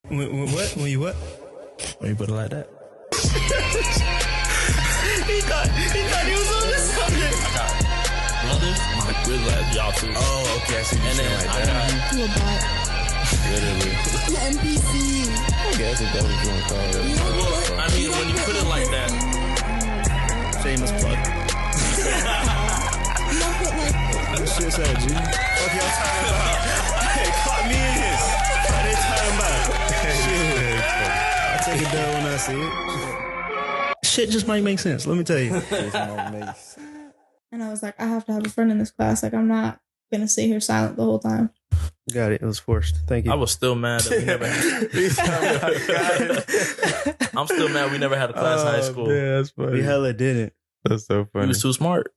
When you what? When you put it like that. he thought he was on the subject. I got brothers, my good lads, y'all too. Oh, okay. I see you saying like that. You a bot. Literally. The NPC. I guess if that's what you want to call it. Well, I mean, when you put it like that. Shameless plug. You don't put like. What shit said, G? Okay, I'm talking about. Hey, caught me in this. What they talking about? Shit. I take it down when I see it. Shit just might make sense. Let me tell you. And I was like, I have to have a friend in this class. Like, I'm not going to sit here silent the whole time. Got it. It was forced. Thank you. I was still mad that we never had. I'm still mad we never had a class in high school. Yeah, that's funny. We hella didn't. That's so funny. You was too smart.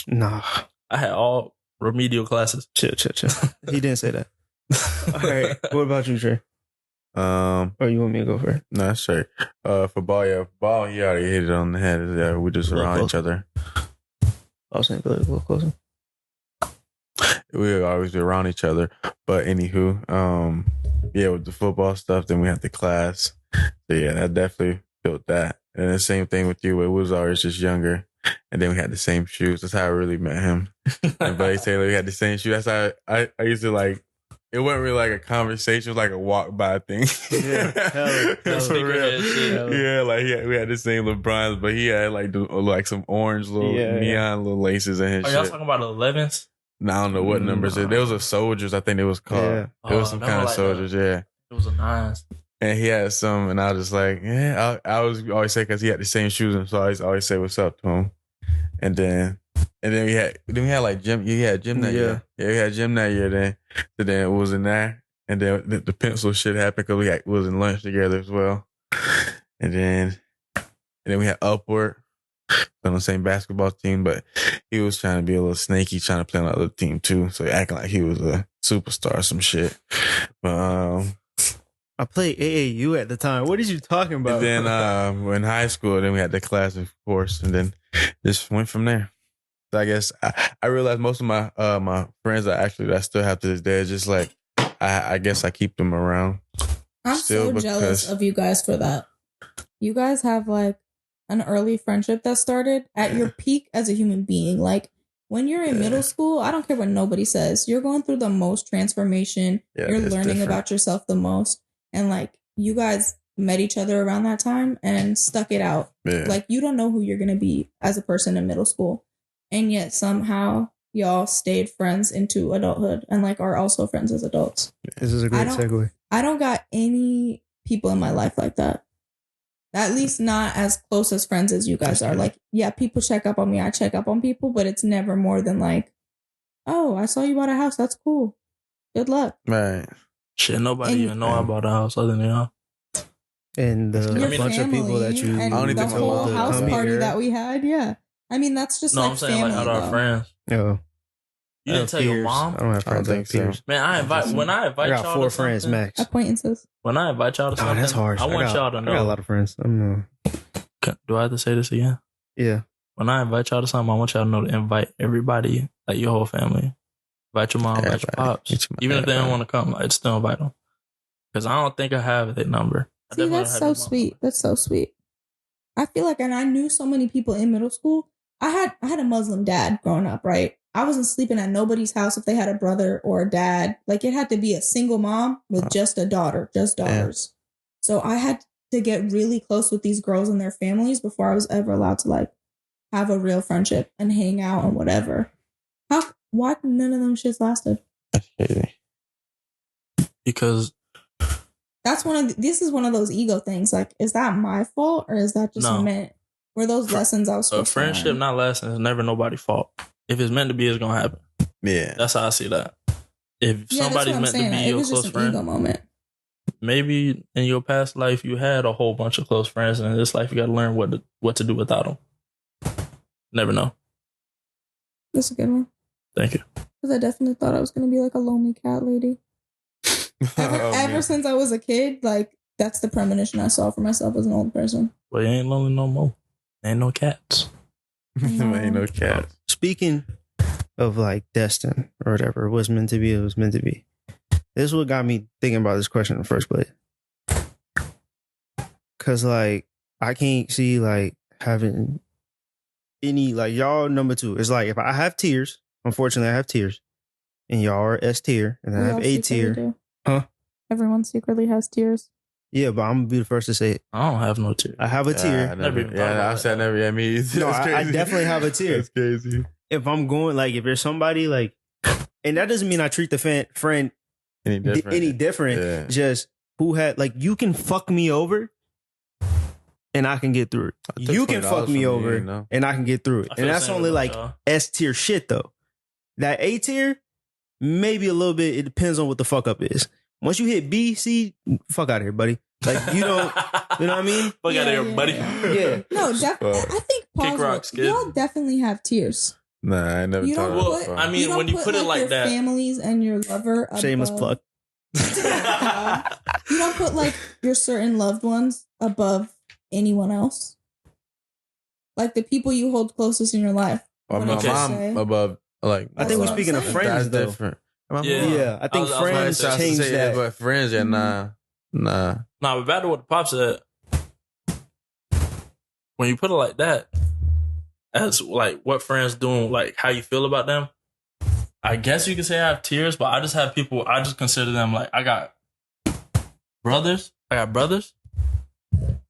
Nah. I had all remedial classes. Chill. He didn't say that. All right. What about you, Trey? Or you want me to go first? No, that's right. For ball, he already hit it on the head. Yeah, we just around each other. I was saying, go a little closer. We would always be around each other. But anywho, yeah, with the football stuff, then we had the class. So yeah, that definitely built that. And the same thing with you. It was always just younger. And then we had the same shoes. That's how I really met him. And Buddy Taylor, we had the same shoes. That's how I used to like. It wasn't really like a conversation. It was like a walk by thing. Yeah, hell, for real. Yeah, like we had the same LeBrons, but he had like some orange little neon little laces in his shit. Are y'all talking about the 11s? No, I don't know what numbers. There was a soldiers, I think it was called. Yeah. It was some kind of soldiers, yeah. It was a 9s. And he had some, and I was just like, yeah. I was always say because he had the same shoes, and so I always say what's up to him. And then we had like gym. You had gym that year. Yeah, we had gym that year. Then it was in there, and then the pencil shit happened because we was in lunch together as well. And then we had Upward on the same basketball team, but he was trying to be a little snaky, trying to play on the other team too. So he acting like he was a superstar or some shit. But I played AAU at the time. What are you talking about? And then in high school, then we had the class, of course, and then just went from there. So I guess I realized most of my my friends that I still have to this day is just like I guess I keep them around. I'm so jealous of you guys for that. You guys have like an early friendship that started at your peak as a human being. Like when you're in middle school, I don't care what nobody says. You're going through the most transformation. You're learning about yourself the most. And like you guys met each other around that time and stuck it out. Yeah. Like you don't know who you're going to be as a person in middle school. And yet somehow y'all stayed friends into adulthood and like are also friends as adults. This is a great segue. I don't got any people in my life like that. At least not as close as friends as you guys are. Like, yeah, people check up on me. I check up on people, but it's never more than like, oh, I saw you bought a house. That's cool. Good luck. Right. Shit, nobody even know about the house other than y'all. And the bunch of people that you... And the whole house party that we had, yeah. I mean, that's just like family. No, I'm saying like our friends. Yo. You didn't tell your mom? I don't have friends like peers. Man, when I invite y'all to 4 friends max. Acquaintances. When I invite y'all to something, that's harsh. I want y'all to know. I got a lot of friends. Do I have to say this again? Yeah. When I invite y'all to something, I want y'all to know to invite everybody, like your whole family. Invite your mom, invite your pops. Even if they don't want to come, I'd still invite them. Because I don't think I have their number. See, that's so sweet. That's so sweet. I feel like, and I knew so many people in middle school. I had a Muslim dad growing up, right? I wasn't sleeping at nobody's house if they had a brother or a dad. Like it had to be a single mom with just a daughter, just daughters. Yeah. So I had to get really close with these girls and their families before I was ever allowed to like have a real friendship and hang out and whatever. Why none of them shits lasted? That's crazy. Because this is one of those ego things. Like, is that my fault or is that just meant? Were those lessons I was supposed to friendship, learn? not lessons, is never nobody's fault. If it's meant to be, it's gonna happen. Yeah, that's how I see that. If somebody's meant to be your close friend, ego moment. Maybe in your past life you had a whole bunch of close friends, and in this life you got to learn what to do without them. Never know. That's a good one. Thank you. Because I definitely thought I was gonna be like a lonely cat lady. Ever since I was a kid, like that's the premonition I saw for myself as an old person. Well, you ain't lonely no more. Ain't no cats. Ain't no cats. Speaking of like destined or whatever, it was meant to be, it was meant to be. This is what got me thinking about this question in the first place. Cause like I can't see like having any like y'all number 2. It's like if I have tears, unfortunately I have tears, and y'all are S tier, and then I have A tier. Huh? Everyone secretly has tears. Yeah, but I'm gonna be the first to say it. I don't have no tears. I have a tear. I said never. Yeah, me either. No, I definitely have a tear. That's crazy. If I'm going like if there's somebody like, and that doesn't mean I treat the friend any different. Yeah. Just who had like you can fuck me over, and I can get through it. You can fuck me over, and I can get through it. And that's only like S tier shit though. That A tier, maybe a little bit. It depends on what the fuck up is. Once you hit B, C, fuck out of here, buddy. Like you don't, you know what I mean? Fuck out of here, buddy. Yeah. No, definitely. I think rocks, kid. Y'all definitely have tears. Nah, I never You thought don't about put- it. I mean, when you put it like your that, families and your lover above. Shameless plug. You don't put like your certain loved ones above anyone else. Like the people you hold closest in your life. Or my mom above, like. I think we're what I'm speaking of saying. friends, That's though. different. Yeah, I think I was friends about to change say that. but friends, yeah, nah. nah, but back to what the pop said. When you put it like that, as like what friends doing, like how you feel about them. I guess you could say I have tears, but I just have people. I just consider them like I got brothers.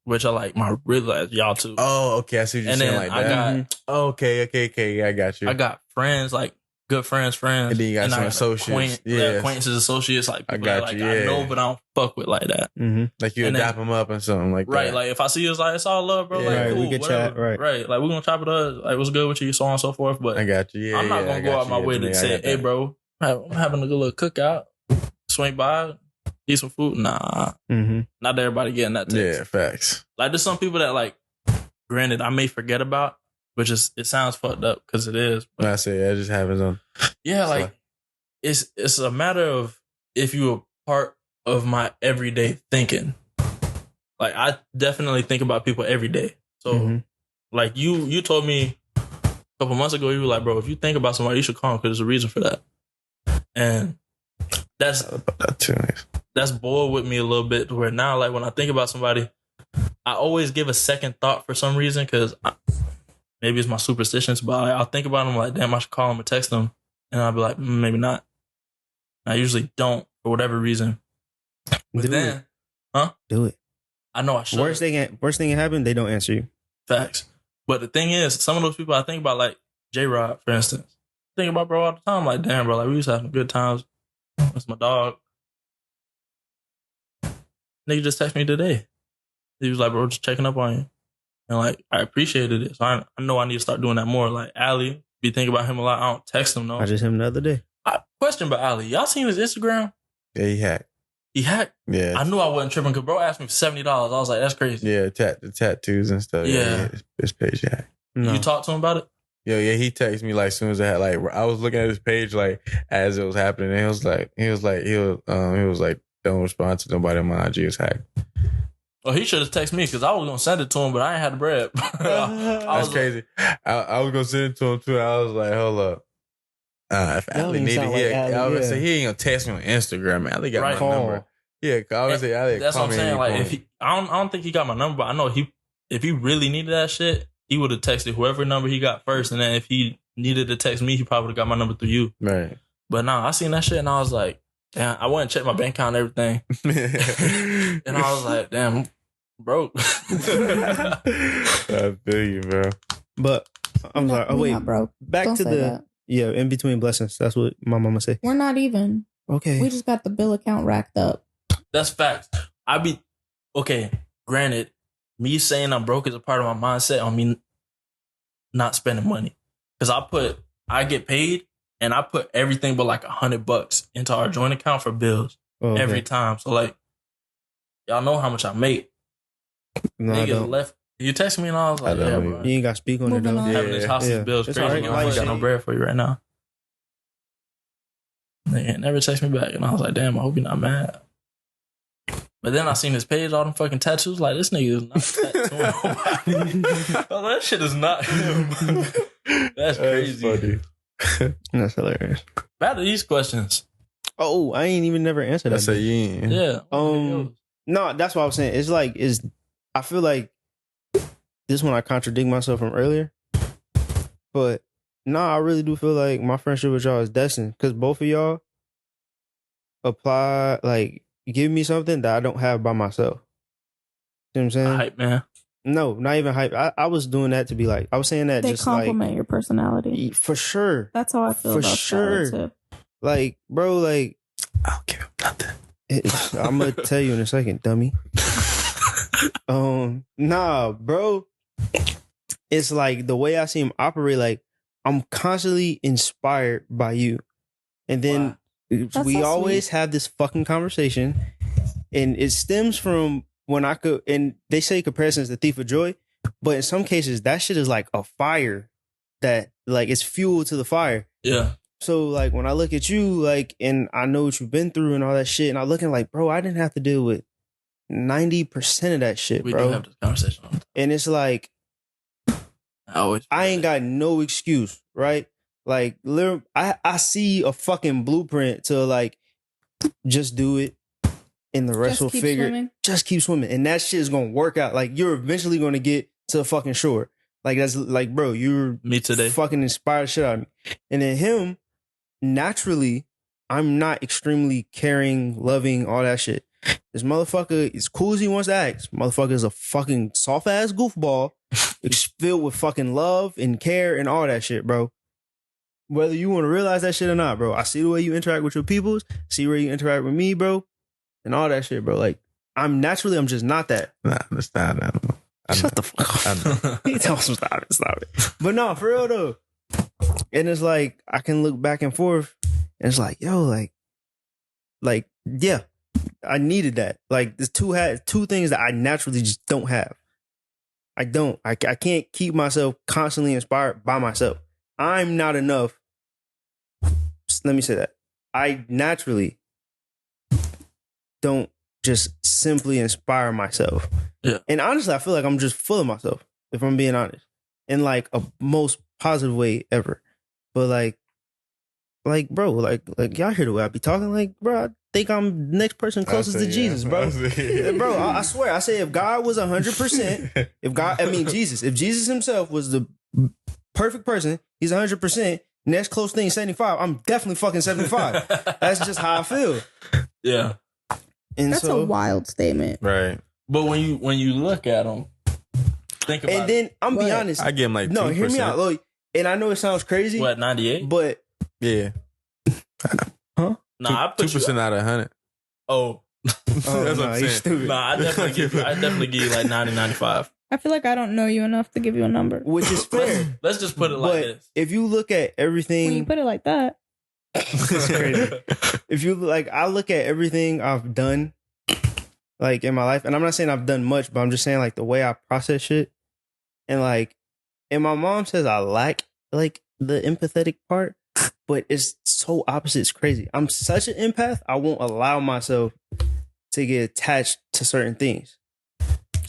Which are like my really like y'all too. Oh, okay. I see what you're saying like that. I got okay. Yeah, I got you. I got friends like good friends, and then you got some associates. Acquaintances, associates. Like I people got that, like, you. I Yeah. know, but I don't fuck with like that. Mm-hmm. Like you dap them up and something like that. Right, like if I see you, it's like it's all love, bro. Yeah. Like, Right, cool, we can whatever. chat, right. Like we're gonna chop it up. Like what's good with you, so on and so forth. But I got you. Yeah, I'm not gonna go out my way to say, hey, bro, I'm having a good little cookout. Swing by, eat some food. Nah, not everybody getting that text. Yeah, facts. Like there's some people that like, granted, I may forget about, but just it sounds fucked up because it is. But I say that just happens on. yeah, like it's a matter of if you're a part of my everyday thinking. Like I definitely think about people every day. So like you told me a couple months ago, you were like, bro, if you think about somebody, you should call them because there's a reason for that. And that's boiled with me a little bit to where now, like when I think about somebody, I always give a second thought for some reason because maybe it's my superstitions, but I'll think about them like, damn, I should call them or text them. And I'll be like, maybe not. I usually don't for whatever reason. But Do it. I know I should. Worst thing can happen, they don't answer you. Facts. But the thing is, some of those people I think about, like J-Rod, for instance. I think about bro all the time. Like, damn, bro, like we used to have some good times. That's my dog. Nigga just texted me today. He was like, bro, just checking up on you. And like, I appreciated it. So I know I need to start doing that more. Like, Ali, be thinking about him a lot. I don't text him, no. I just him the other day. Question about Ali. Y'all seen his Instagram? Yeah, he hacked. He hacked? Yeah. I knew I wasn't tripping because bro asked me for $70. I was like, that's crazy. Yeah, the tattoos and stuff. Yeah. His page hacked. No. You talked to him about it? Yeah, he texted me like as soon as I had like I was looking at his page like as it was happening, and he was like, don't respond to nobody on my IG is hacked. Oh, he should have texted me because I was gonna send it to him, but I ain't had the bread. That's crazy. I was gonna send it to him too. I was like, hold up. If Ali needed I was gonna say he ain't gonna text me on Instagram, man. Ali got my number. Yeah, I would say Ali. That's what I'm saying. Like if I don't think he got my number, but I know if he really needed that shit, he would have texted whoever number he got first, and then if he needed to text me, he probably would have got my number through you. Right. But nah, I seen that shit and I was like, damn, I went and checked my bank account and everything. And I was like, damn, I'm broke. I feel you, bro. But I'm sorry. Oh, wait. Not broke. Back Don't to say the that. in between blessings. That's what my mama say. We're not even. Okay. We just got the bill account racked up. That's facts. Granted, me saying I'm broke is a part of my mindset on me not spending money. Because I get paid and I put everything but like $100 into our joint account for bills every time. So like, y'all know how much I make. No, I don't. Left. You text me and I was like, yeah, bro. You ain't got to speak on it though. Having this hostage bills It's crazy. all right. I ain't got no bread for you right now. They never text me back. And I was like, damn, I hope you're not mad. But then I seen his page, all them fucking tattoos. Like, this nigga is not tattooing nobody. Oh, that shit is not him. That's crazy. Funny. That's hilarious. Back to these questions. Oh, I ain't even never answered that. That's a yin. Yeah. No, that's what I was saying. It's like, I feel like this one I contradict myself from earlier, but I really do feel like my friendship with y'all is destined because both of y'all apply, like, give me something that I don't have by myself. You know what I'm saying? Hype, man. No, not even hype. I was doing that to be like, I was saying that they just compliment like, your personality. For sure. That's how I feel for about sure. too. Like, bro, like, I don't give him nothing. I'm gonna tell you in a second, dummy. Nah, bro. It's like the way I see him operate, like, I'm constantly inspired by you. And then we so always sweet. have this fucking conversation. And it stems from when I could, and they say comparison is the thief of joy, but in some cases, that shit is like a fire that, like, it's fuel to the fire. Yeah. So, like, when I look at you, like, and I know what you've been through and all that shit, and I'm looking like, bro, I didn't have to deal with 90% of that shit, We bro. do have this conversation all the time. And it's like, I ain't got no excuse, right? Like, literally, I see a fucking blueprint to, like, just do it, and the rest will figure. Swimming. Just keep swimming, and that shit is gonna work out. Like, you're eventually gonna get to the fucking shore. Like, that's like, bro, you're Me today. fucking inspired shit out of me. And then him, naturally, I'm not extremely caring, loving, all that shit. This motherfucker, as cool as he wants to act, motherfucker is a fucking soft ass goofball. It's filled with fucking love and care and all that shit, bro. Whether you want to realize that shit or not, bro. I see the way you interact with your peoples, see where you interact with me, bro, and all that shit, bro. Like, I'm just not that. Nah, that's not that. Shut the fuck up. He tells me stop it. But no, for real though. And it's like, I can look back and forth, and it's like, yo, like, yeah, I needed that. Like, there's two things that I naturally just don't have. I don't. I can't keep myself constantly inspired by myself. I'm not enough. Let me say that. I naturally don't just simply inspire myself. Yeah. And honestly, I feel like I'm just full of myself, if I'm being honest, in like a most positive way ever. But like, bro, like y'all hear the way I be talking, like, bro, I think I'm the next person closest to Jesus, bro. Bro, I swear, I say if God was 100%, if Jesus himself was the perfect person, he's 100%. Next close thing, 75. I'm definitely fucking 75. That's just how I feel. Yeah. And that's a wild statement, right? But when you look at them, think about. And then I'm be honest. I give him like 2%. No, hear me out, Lloyd. And I know it sounds crazy. What, 98? But yeah, huh? Nah, I put 2% out of 100. Oh, that's what I'm saying. Stupid. Nah, I definitely give you like 90, 95. I feel like I don't know you enough to give you a number. Which is fair. Let's just put it like But this. if you look at everything, When you put it like that, it's crazy. If you like, I look at everything I've done, like, in my life, and I'm not saying I've done much, but I'm just saying, like, the way I process shit, and like, and my mom says I lack, like, the empathetic part, but it's so opposite. It's crazy. I'm such an empath. I won't allow myself to get attached to certain things.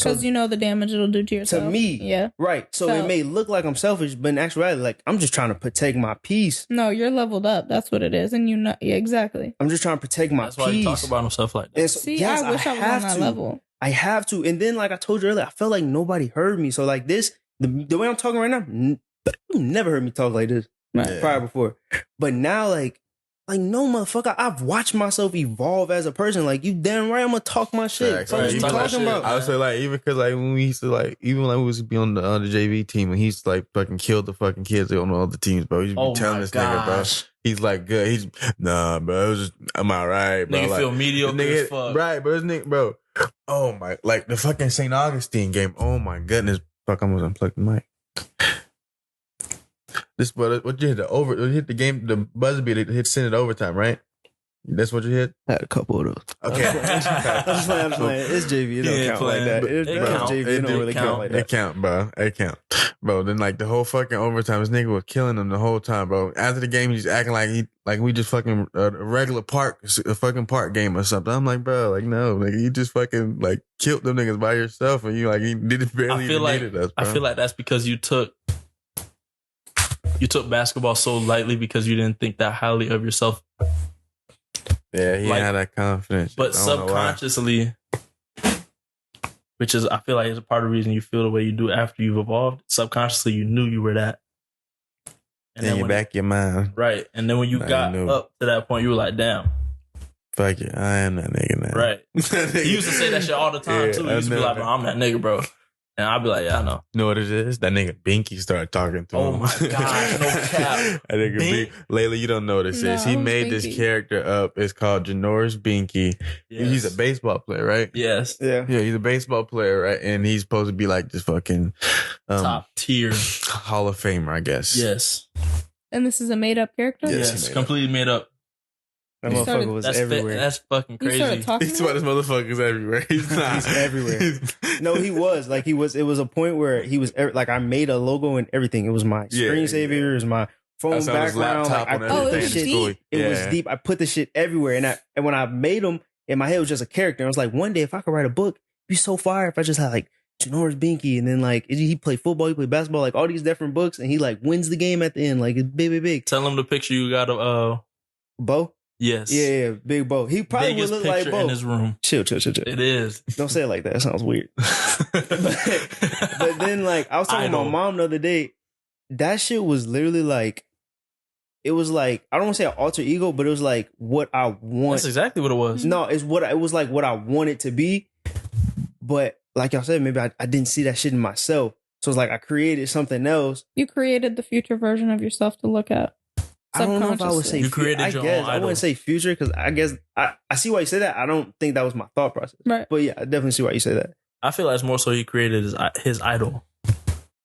because you know the damage it'll do to yourself. To me. Yeah. Right. So it may look like I'm selfish, but in actuality, like, I'm just trying to protect my peace. No, you're leveled up. That's what it is. And you know, yeah, exactly. I'm just trying to protect my That's peace. why you talk about himself like that. And so, See, yes, I wish I was on that level. I have to. And then, like I told you earlier, I felt like nobody heard me. So, like, this, the way I'm talking right now, you never heard me talk like this prior before. But now, like, no, motherfucker, I've watched myself evolve as a person. Like, you damn right, I'm gonna talk my shit. Facts, What right. you Talk that talking shit. about? I would say, like, even because, like, when we used to, like, even like we used to be on the JV team, and he used to, like, fucking kill the fucking kids on the other teams, bro. He used to be telling this nigga, bro. He's like, good. He's, nah, bro. It was just, I'm all right, bro. Nigga like, feel mediocre nigga, as fuck. right, bro. This nigga, bro. Oh, my. Like, the fucking St. Augustine game. Oh, my goodness. Fuck, I almost unplugged the mic. This, what you hit? You hit the game, the buzzer beat, it send it overtime, right? That's what you hit? I had a couple of those. Okay. I'm just playing. It's JV. It don't count like that. It's JV. It don't really count like that. It count, bro. It count. Bro, then, like, the whole fucking overtime, this nigga was killing him the whole time, bro. After the game, he's acting like we just fucking a regular a fucking park game or something. I'm like, bro, like, no, like, you just fucking, like, killed them niggas by yourself, and you, like, you didn't barely even needed us, bro. I feel like that's because you took basketball so lightly because you didn't think that highly of yourself. Yeah, he like, had that confidence. But subconsciously, which is, I feel like, is a part of the reason you feel the way you do after you've evolved. Subconsciously, you knew you were that. And then you back your mind. Right. And then when you got up to that point, you were like, damn. Fuck it. I am that nigga now. Right. He used to say that shit all the time, too. He used to be like, bro, I'm that nigga, bro. And I'd be like, yeah, I know. You know what it is? That nigga Binky started talking to him. Oh, my God. No cap. That nigga Layla, you don't know what this is. He made this character up. It's called Janoris Binky. Yes. He's a baseball player, right? Yes. Yeah, he's a baseball player, right? And he's supposed to be like this fucking... top tier. Hall of Famer, I guess. Yes. And this is a made-up character? Yes, completely made up. That motherfucker was everywhere. That's fucking crazy. He's one of those motherfuckers everywhere. He's not. He's everywhere. No, he was. Like, it was a point where he was, like, I made a logo and everything. It was my screensaver. It was my phone background. Like, I put the shit deep. It was deep. I put the shit everywhere. And when I made them, in my head, it was just a character. I was like, one day, if I could write a book, it'd be so fire if I just had, like, Janoris Binky, and then, like, he played football, he played basketball, like, all these different books, and he, like, wins the game at the end. Like, it's big. Tell him the picture you got of, Bo? Yes. Yeah, big Bo. He probably would look like Bo. In his room. Chill. It is. Don't say it like that. It sounds weird. but then, like, I was talking to my mom the other day. That shit was literally like, it was like, I don't want to say an alter ego, but it was like what I want. That's exactly what it was. No, it was like what I want it to be. But like y'all said, maybe I didn't see that shit in myself. So it's like I created something else. You created the future version of yourself to look at. I don't know if I would say you created your own idol. I wouldn't say future because I guess I see why you say that. I don't think that was my thought process. Right. But yeah, I definitely see why you say that. I feel like it's more so he created his idol.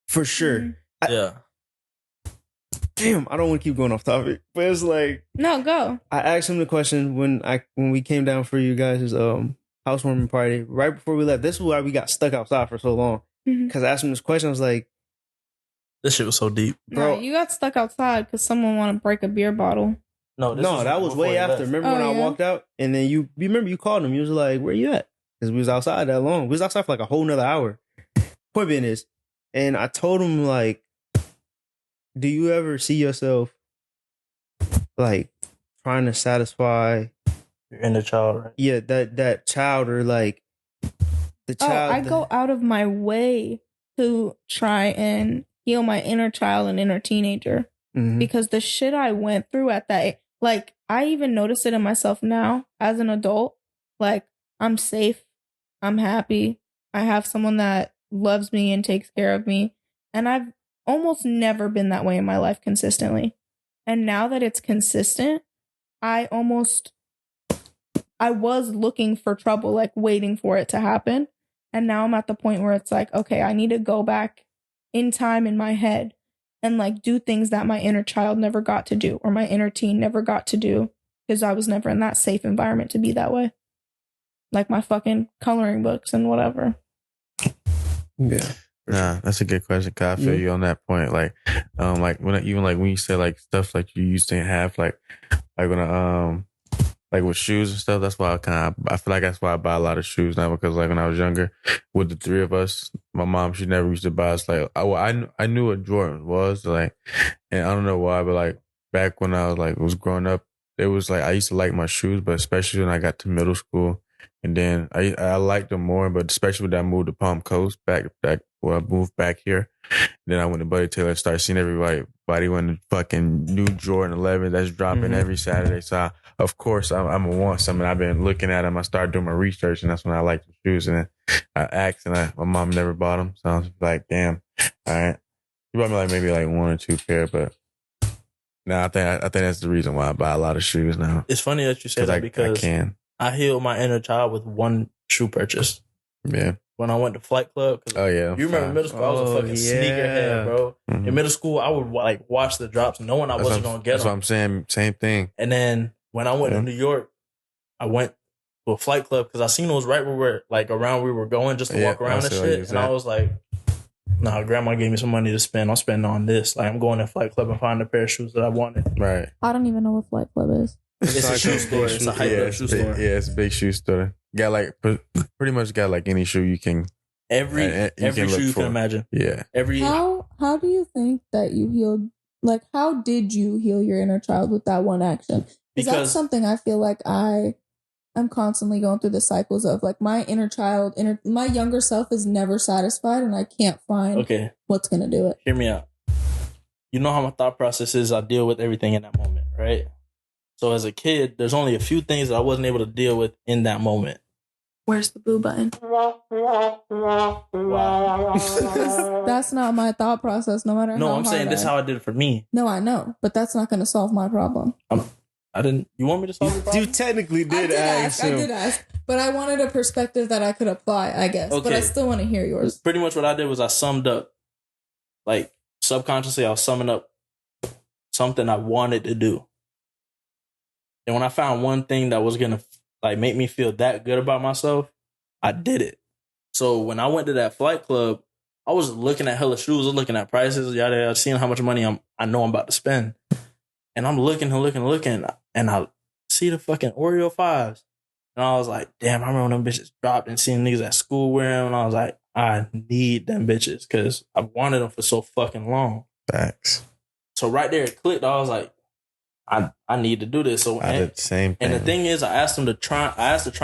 For sure. Yeah. Damn, I don't want to keep going off topic. But it's like, no, go. I asked him the question when we came down for you guys' housewarming party right before we left. This is why we got stuck outside for so long. Because I asked him this question. I was like, this shit was so deep. Bro, no, you got stuck outside because someone wanted to break a beer bottle. No, that was way after. Remember when I walked out and then you remember you called him. You was like, where you at? Because we was outside that long. We was outside for like a whole nother hour. Point being is, and I told him, like, do you ever see yourself like trying to satisfy your inner child, right? Yeah, that child, or like the child. I go out of my way to try and heal my inner child and inner teenager. Because the shit I went through at that, like, I even notice it in myself now as an adult. Like, I'm safe. I'm happy. I have someone that loves me and takes care of me. And I've almost never been that way in my life consistently. And now that it's consistent, I was looking for trouble, like waiting for it to happen. And now I'm at the point where it's like, okay, I need to go back in time in my head and like do things that my inner child never got to do, or my inner teen never got to do, because I was never in that safe environment to be that way. Like my fucking coloring books and whatever. Yeah. Nah, that's a good question. Cause I feel you on that point. Like when you say like stuff like you used to have, like when I like with shoes and stuff, that's why I feel like that's why I buy a lot of shoes now, because like when I was younger, with the three of us, my mom, she never used to buy us like, I knew what Jordan was, like, and I don't know why, but like back when I was growing up, it was like I used to like my shoes, but especially when I got to middle school, and then I liked them more, but especially when I moved to Palm Coast, back when I moved back here, then I went to Buddy Taylor and started seeing everybody went to fucking new Jordan 11 that's dropping every Saturday. So of course I'm gonna want some, and I've been looking at them. I started doing my research, and that's when I liked the shoes. And then I asked, and my mom never bought them, so I was like, damn, all right. She bought me like maybe like one or two pair, but no, I think that's the reason why I buy a lot of shoes now. It's funny that you say that, because I healed my inner child with one shoe purchase. Yeah. When I went to Flight Club. Oh, yeah. You remember middle school, I was a fucking sneakerhead, bro. In middle school, I would like watch the drops knowing I wasn't going to get them. That's what I'm saying. Same thing. And then when I went to New York, I went to a Flight Club because I seen it was right where we were, like around where we were going, just to walk around and shit. And I was like, nah, grandma gave me some money to spend. I'll spend on this. Like, I'm going to Flight Club and find a pair of shoes that I wanted. Right. I don't even know what Flight Club is. It's a shoe store. It's a hyper shoe store. Yeah, it's a big shoe store. Got like pretty much got like any shoe you can. Every shoe you can imagine. Yeah. How do you think that you healed? Like, how did you heal your inner child with that one action? Because that's something I feel like I I'm constantly going through the cycles of like my inner child, my younger self is never satisfied, and I can't find what's gonna do it. Hear me out. You know how my thought process is. I deal with everything in that moment, right? So as a kid, there's only a few things that I wasn't able to deal with in that moment. Where's the boo button? That's not my thought process, no matter how No, I'm saying this is how I did it for me. No, I know, but that's not going to solve my problem. I didn't. You want me to solve the problem? You technically did ask. I did ask, but I wanted a perspective that I could apply, I guess. Okay. But I still want to hear yours. Pretty much what I did was I summed up, like subconsciously, I was summing up something I wanted to do. And when I found one thing that was gonna like make me feel that good about myself, I did it. So when I went to that flight club, I was looking at hella shoes, I was looking at prices, yada yada, seeing how much money I know I'm about to spend. And I'm looking, and I see the fucking Oreo 5s. And I was like, damn, I remember when them bitches dropped and seeing niggas at school wearing them. And I was like, I need them bitches because I wanted them for so fucking long. Facts. So right there it clicked. I was like, I need to do this. So I did the same thing. And the thing is, I asked to try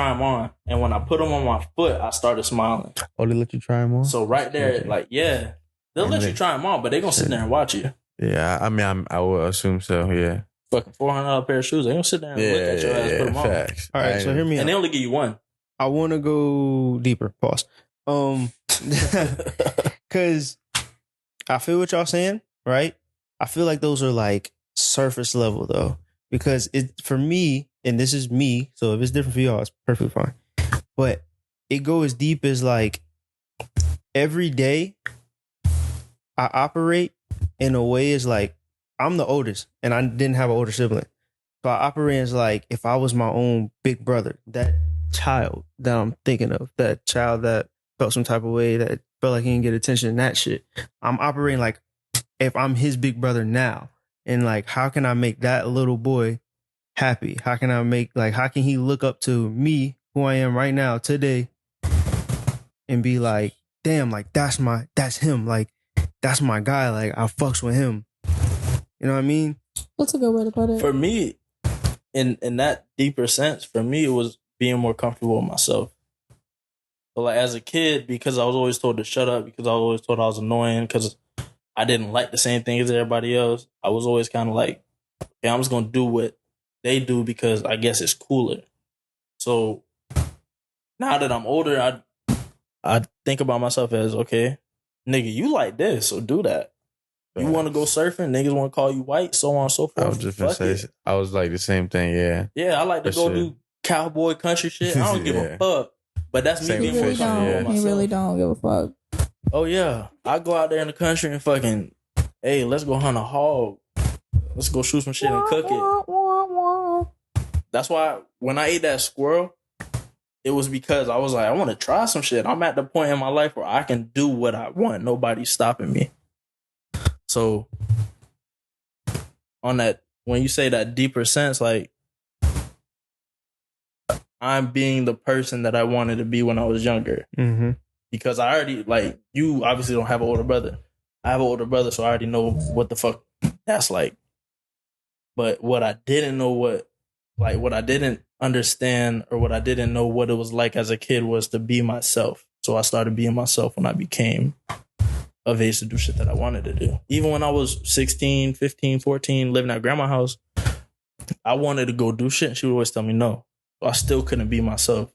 them on. And when I put them on my foot, I started smiling. Oh, they let you try them on? So right there, like, yeah, they'll let you try them on, but they're going to sit there and watch you. Yeah, I mean, I would assume so, yeah. Fucking $400 pair of shoes. They don't sit there and look at your ass, put them facts. on. All right, so hear me out. And they only give you one. I want to go deeper. Pause. Because I feel what y'all saying, right? I feel like those are like surface level though, because it for me, and this is me, so if it's different for y'all, it's perfectly fine. But it go as deep as like every day I operate in a way is like I'm the oldest and I didn't have an older sibling. So I operate as like if I was my own big brother, that child that I'm thinking of, that child that felt some type of way, that felt like he didn't get attention and that shit. I'm operating like if I'm his big brother now. And like, how can I make that little boy happy? How can he look up to me, who I am right now, today, and be like, damn, like that's him. Like, that's my guy. Like, I fucks with him. You know what I mean? That's a good way to put it. For me, in that deeper sense, for me, it was being more comfortable with myself. But like as a kid, because I was always told to shut up, because I was always told I was annoying, because I didn't like the same thing as everybody else, I was always kind of like, okay, I'm just going to do what they do because I guess it's cooler. So now that I'm older, I think about myself as, okay, nigga, you like this, so do that. You want to go surfing, niggas want to call you white, so on and so forth. I was just going to say, I was like the same thing, yeah. Yeah, I like to go do cowboy country shit. I don't give a fuck. But that's me being more comfortable with myself. He really don't give a fuck. Oh, yeah. I go out there in the country and fucking, hey, let's go hunt a hog. Let's go shoot some shit and cook it. That's why when I ate that squirrel, it was because I was like, I want to try some shit. I'm at the point in my life where I can do what I want. Nobody's stopping me. So on that, when you say that deeper sense, like I'm being the person that I wanted to be when I was younger. Mm-hmm. Because I already, like, you obviously don't have an older brother. I have an older brother, so I already know what the fuck that's like. But what I didn't know what I didn't understand or what I didn't know what it was like as a kid was to be myself. So I started being myself when I became of age to do shit that I wanted to do. Even when I was 16, 15, 14, living at grandma's house, I wanted to go do shit and she would always tell me no. So I still couldn't be myself.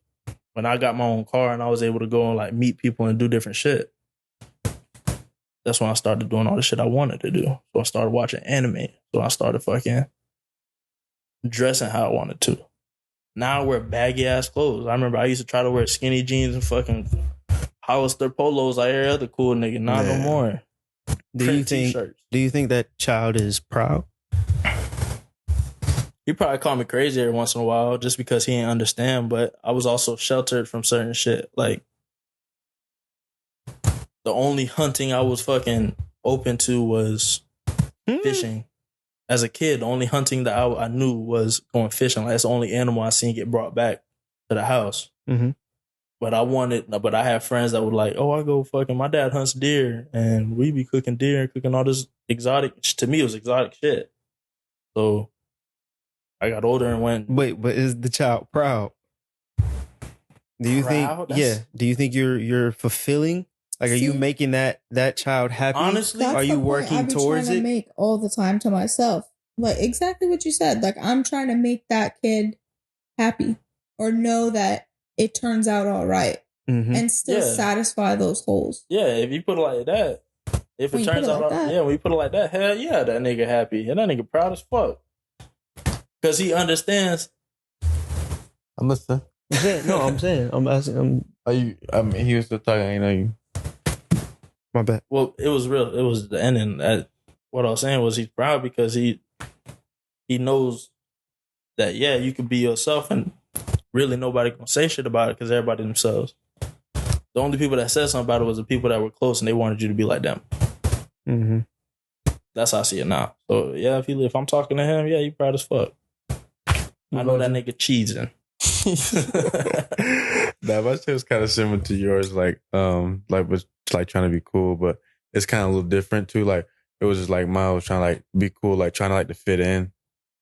When I got my own car and I was able to go and like meet people and do different shit, that's when I started doing all the shit I wanted to do. So I started watching anime. So I started fucking dressing how I wanted to. Now I wear baggy ass clothes. I remember I used to try to wear skinny jeans and fucking Hollister polos like every other cool nigga. Not no more. Do you think that child is proud? He probably called me crazy every once in a while just because he didn't understand, but I was also sheltered from certain shit. Like, the only hunting I was fucking open to was fishing. As a kid, the only hunting that I knew was going fishing. Like, that's the only animal I seen get brought back to the house. Mm-hmm. But I had friends that were like, oh, I go fucking, my dad hunts deer and we be cooking deer and cooking all this exotic, to me it was exotic shit. So I got older and went. Wait, but is the child proud? Do you proud. think? Do you think you're fulfilling? Like, are you making that child happy? Honestly, that's are you the point working I be towards trying it? to make all the time to myself. Like exactly what you said. Like I'm trying to make that kid happy or know that it turns out all right and still satisfy those holes. Yeah, if you put it like that, if it turns out, when you put it like that, hell yeah, that nigga happy and that nigga proud as fuck because he understands. I'm listening. I'm saying. I'm asking. Are you? I mean, he was still talking. I know you. My bad. Well, it was real. It was the ending. What I was saying was he's proud because he knows that you can be yourself and really nobody gonna say shit about it because everybody themselves. The only people that said something about it was the people that were close and they wanted you to be like them. Mm-hmm. That's how I see it now. So yeah, if I'm talking to him, he proud as fuck. I know that nigga cheesing. Nah, my shit was kind of similar to yours, was like trying to be cool, but it's kind of a little different too. Like it was just like mine was trying to like be cool, like trying to like to fit in,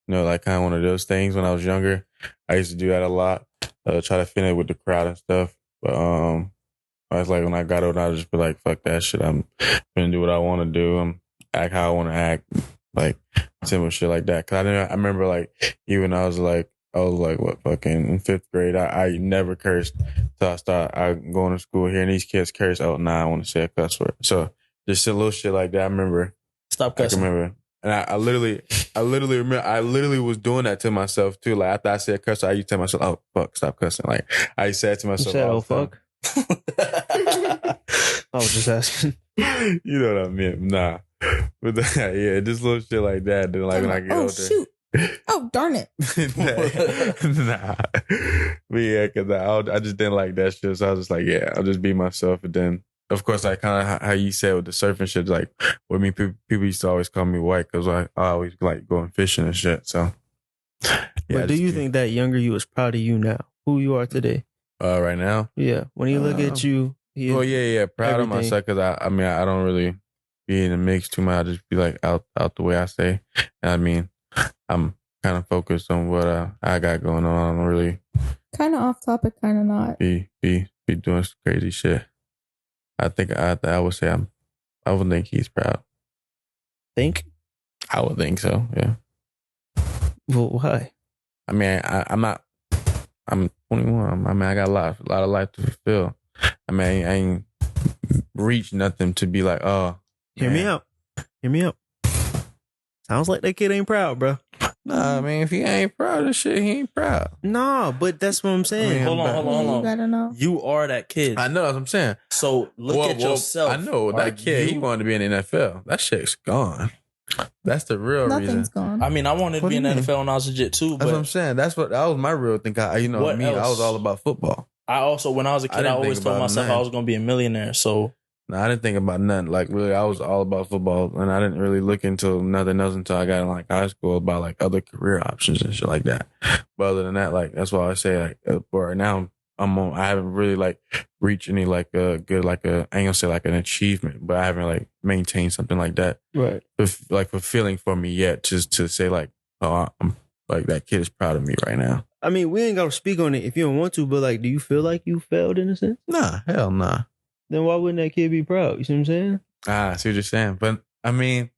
like kind of one of those things. When I was younger, I used to do that a lot, try to fit in with the crowd and stuff. But I was like, when I got older, I would just be like, fuck that shit. I'm gonna do what I want to do. Act how I want to act, like simple shit like that. Cause I remember like even I was like what fucking in 5th grade. I never cursed till I started going to school here, and these kids curse. Oh, nah, I want to say a cuss word. So just a little shit like that. I remember. Stop cussing. I can remember, and I literally remember. I literally was doing that to myself too. Like after I said cuss, I used to tell myself, "Oh fuck, stop cussing." Like I said to myself, you said, "Oh fuck." I was just asking. You know what I meant? Nah, but just little shit like that. Then like when I get older. Shoot. Oh darn it! Nah, but yeah, because I just didn't like that shit. So I was just like, I'll just be myself. And then, of course, like kind of how you said with the surfing shit, like with me, people used to always call me white because I always like going fishing and shit. So, but do you think that younger you is proud of you now, who you are today? Right now, yeah. When you look at you, proud of myself because I mean I don't really be in the mix too much. I just be like out the way I say. And I mean. I'm kind of focused on what I got going on. I don't really kind of off topic, kind of not be doing some crazy shit. I think I would say I would think he's proud. Think? I would think so. Yeah. Well, why? I mean, I'm not. I'm 21. I mean, I got a lot of life to fulfill. I mean, I ain't reached nothing to be like, oh. Hear me out. Sounds like that kid ain't proud, bro. Nah, I mean, if he ain't proud of shit, he ain't proud. Nah, but that's what I'm saying. I mean, hold on. You gotta know. You are that kid. I know that's what I'm saying. So look at yourself. I know that kid, he wanted to be in the NFL. That shit's gone. That's the real reason. Nothing's gone. I mean, I wanted to be in the NFL when I was legit too. That's what I'm saying. That was my real thing. I was all about football. I also, when I was a kid, I always told myself I was going to be a millionaire. So. No, I didn't think about nothing. Like really, I was all about football, and I didn't really look into nothing else until I got in like high school about like other career options and shit like that. But other than that, like that's why I say like for right now, I haven't really like reached any like a good I ain't gonna say like an achievement, but I haven't like maintained something like that, right? Like fulfilling for me yet, just to say like, oh, I'm like that kid is proud of me right now. I mean, we ain't gotta speak on it if you don't want to, but like, do you feel like you failed in a sense? Nah, hell nah. Then why wouldn't that kid be proud? You see what I'm saying? I see what you're saying. But I mean,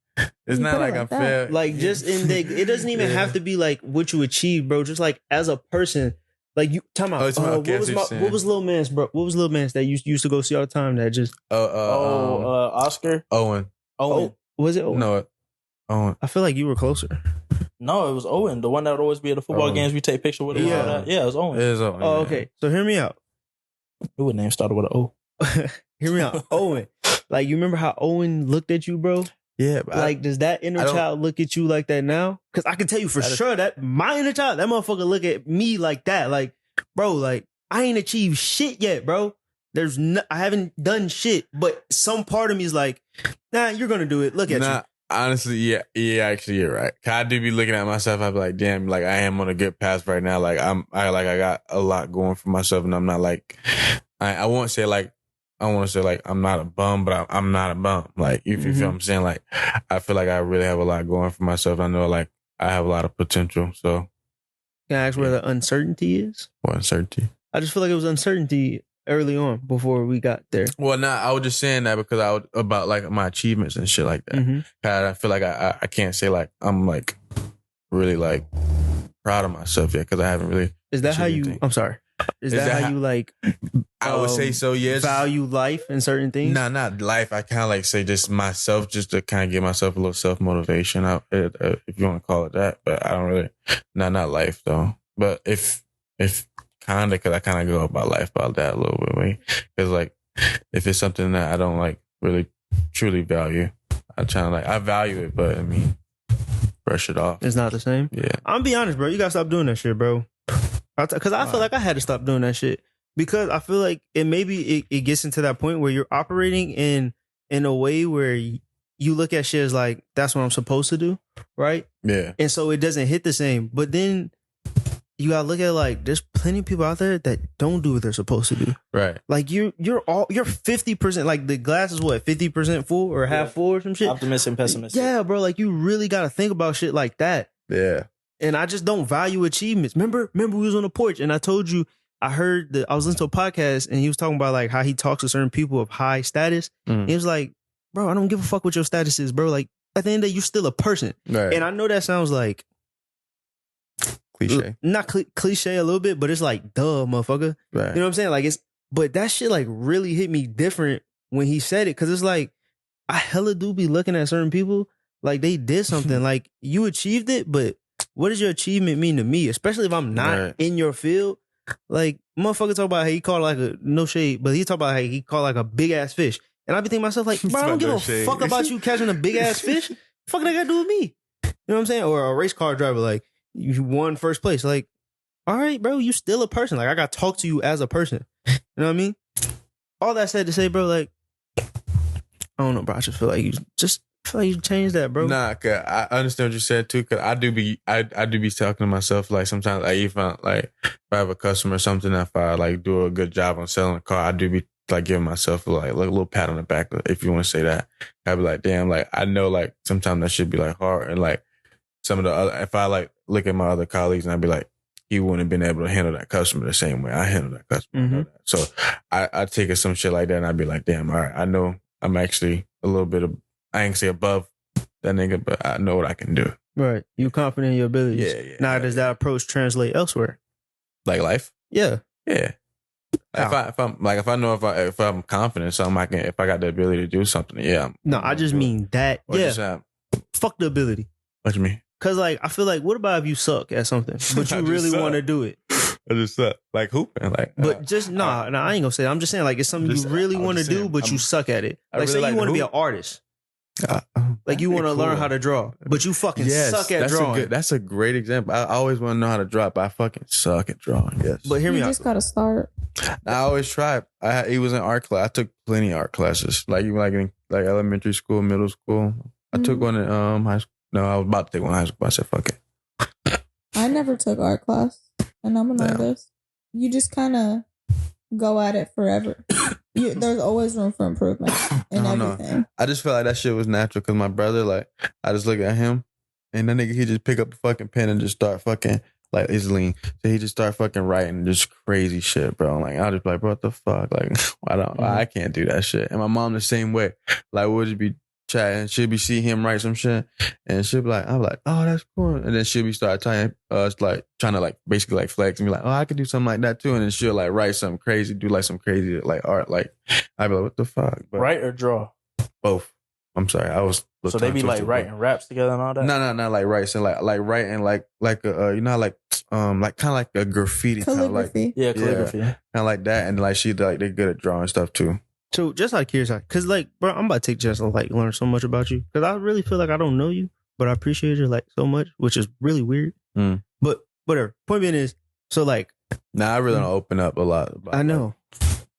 it's not like I'm fair. Like just it doesn't even have to be like what you achieved, bro. Just like as a person, like you talking about what was Lil Man's, bro? What was Lil Man's that you used to go see all the time that just Oscar? Owen. Was it Owen? No, Owen. I feel like you were closer. No, it was Owen, the one that would always be at the football games. We take pictures with him. Yeah, it was Owen. It is Owen. Oh, okay. So hear me out. Who name started with an O? Hear me out. Owen. Like, you remember how Owen looked at you, bro? Yeah. Like, does that inner child look at you like that now? Because I can tell you for sure that my inner child, that motherfucker look at me like that. Like, bro, like, I ain't achieved shit yet, bro. I haven't done shit. But some part of me is like, nah, you're going to do it. Look at you. Honestly, yeah, actually, you're right. I do be looking at myself. I be like, damn, like I am on a good path right now. Like I got a lot going for myself, and I'm not like, I won't say like, I want to say like I'm not a bum, but I'm not a bum. Like if you feel what I'm saying, like I feel like I really have a lot going for myself. I know like I have a lot of potential. So can I ask where the uncertainty is? What uncertainty? I just feel like it was uncertainty early on before we got there. Well, I was just saying that because I was about like my achievements and shit like that. Mm-hmm. I feel like I can't say like I'm like really like proud of myself yet because I haven't really. Is that how you? Anything. I'm sorry. Is that how you like? I would say so. Yes. Value life and certain things. Nah, not life. I kind of like say just myself, just to kind of give myself a little self motivation. If you want to call it that, but I don't really. Not life though. But if kind of, because I kind of go about life about that a little bit, because like if it's something that I don't like really truly value, I try to like I value it, but I mean brush it off. It's not the same. Yeah, I'm gonna be honest, bro. You gotta stop doing that shit, bro. Because I feel like I had to stop doing that shit because I feel like it gets into that point where you're operating in a way where you look at shit as like that's what I'm supposed to do, right? Yeah, and so it doesn't hit the same. But then you gotta look at like there's plenty of people out there that don't do what they're supposed to do, right? Like you're 50%, like the glass is what 50% full or half full or some shit. Optimistic and pessimistic. Yeah, bro. Like you really gotta think about shit like that. Yeah. And I just don't value achievements. Remember we was on the porch and I told you I was listening to a podcast and he was talking about like how he talks to certain people of high status. He was like, bro, I don't give a fuck what your status is, bro. Like at the end of the day, you're still a person. Right. And I know that sounds like cliche. Not cliche a little bit, but it's like, duh, motherfucker. Right. You know what I'm saying? Like but that shit like really hit me different when he said it. Cause it's like, I hella do be looking at certain people like they did something. Like you achieved it, but what does your achievement mean to me? Especially if I'm not in your field. Like, motherfucker talk about how he caught like no shade, but he talk about how he caught like a big ass fish. And I be thinking to myself, like, bro, I don't give a fuck about you catching a big ass fish. Fuck that got to do with me. You know what I'm saying? Or a race car driver, like, you won first place. Like, all right, bro, you still a person. Like, I got to talk to you as a person. You know what I mean? All that said to say, bro, like, I don't know, bro. I just feel like you changed that, bro. Nah, cause I understand what you said too. Cause I do be talking to myself like sometimes. Like if I have a customer or something, if I like do a good job on selling a car, I do be like giving myself like a little pat on the back. If you want to say that, I'd be like, damn, like I know like sometimes that should be like hard. And like some of the other, if I like look at my other colleagues and I'd be like, he wouldn't have been able to handle that customer the same way I handle that customer. Mm-hmm. I know that. So I take it some shit like that and I'd be like, damn, all right, I know I'm actually a little bit of. I ain't say above that nigga, but I know what I can do. Right. You confident in your abilities. Yeah. Now, does that approach translate elsewhere? Like life? Yeah. Yeah. If I know if I'm confident in something, if I got the ability to do something, yeah. I just mean that. Or yeah. Fuck the ability. What you mean? Because like, I feel like, what about if you suck at something, but you really want to do it? I just suck. Like hooping. Like, but just, I ain't going to say that. I'm just saying like, it's something you really want to do, but you suck at it. Like say you want to be an artist. Like you want to learn how to draw, but you fucking suck at drawing. That's a great example. I always want to know how to draw, but I fucking suck at drawing. Yes, but hear me out. You just gotta start. I always tried. It was in art class. I took plenty of art classes, like even like in like elementary school, middle school. I took one in high school. No, I was about to take one in high school. But I said fuck it. I never took art class, and I'm an artist. You just kind of go at it forever. There's always room for improvement in everything. I just felt like that shit was natural because my brother, like, I just look at him and that nigga, he just pick up a fucking pen and just start fucking, like, it's lean. So he just start fucking writing just crazy shit, bro. Like, I'll just be like, bro, what the fuck? Like, I can't do that shit. And my mom the same way. Like, we'll just be chatting. She'll be see him write some shit and she'll be like, I'm like, oh, that's cool. And then she'll be start telling us like trying to like basically like flex and be like, oh, I could do something like that too. And then she'll like write something crazy, do like some crazy like art. Like I'd be like, what the fuck? But write or draw? Both. I'm sorry. I was so they be like writing raps together and all that. No, not like writing, like writing like a you know like kind of like a graffiti kind of like calligraphy, kind of like that. And like she like they're good at drawing stuff too. So just out of curiosity, because like, bro, I'm about to take just like learn so much about you because I really feel like I don't know you, but I appreciate you like so much, which is really weird. But whatever. Point being is, so like, I really don't open up a lot. I know.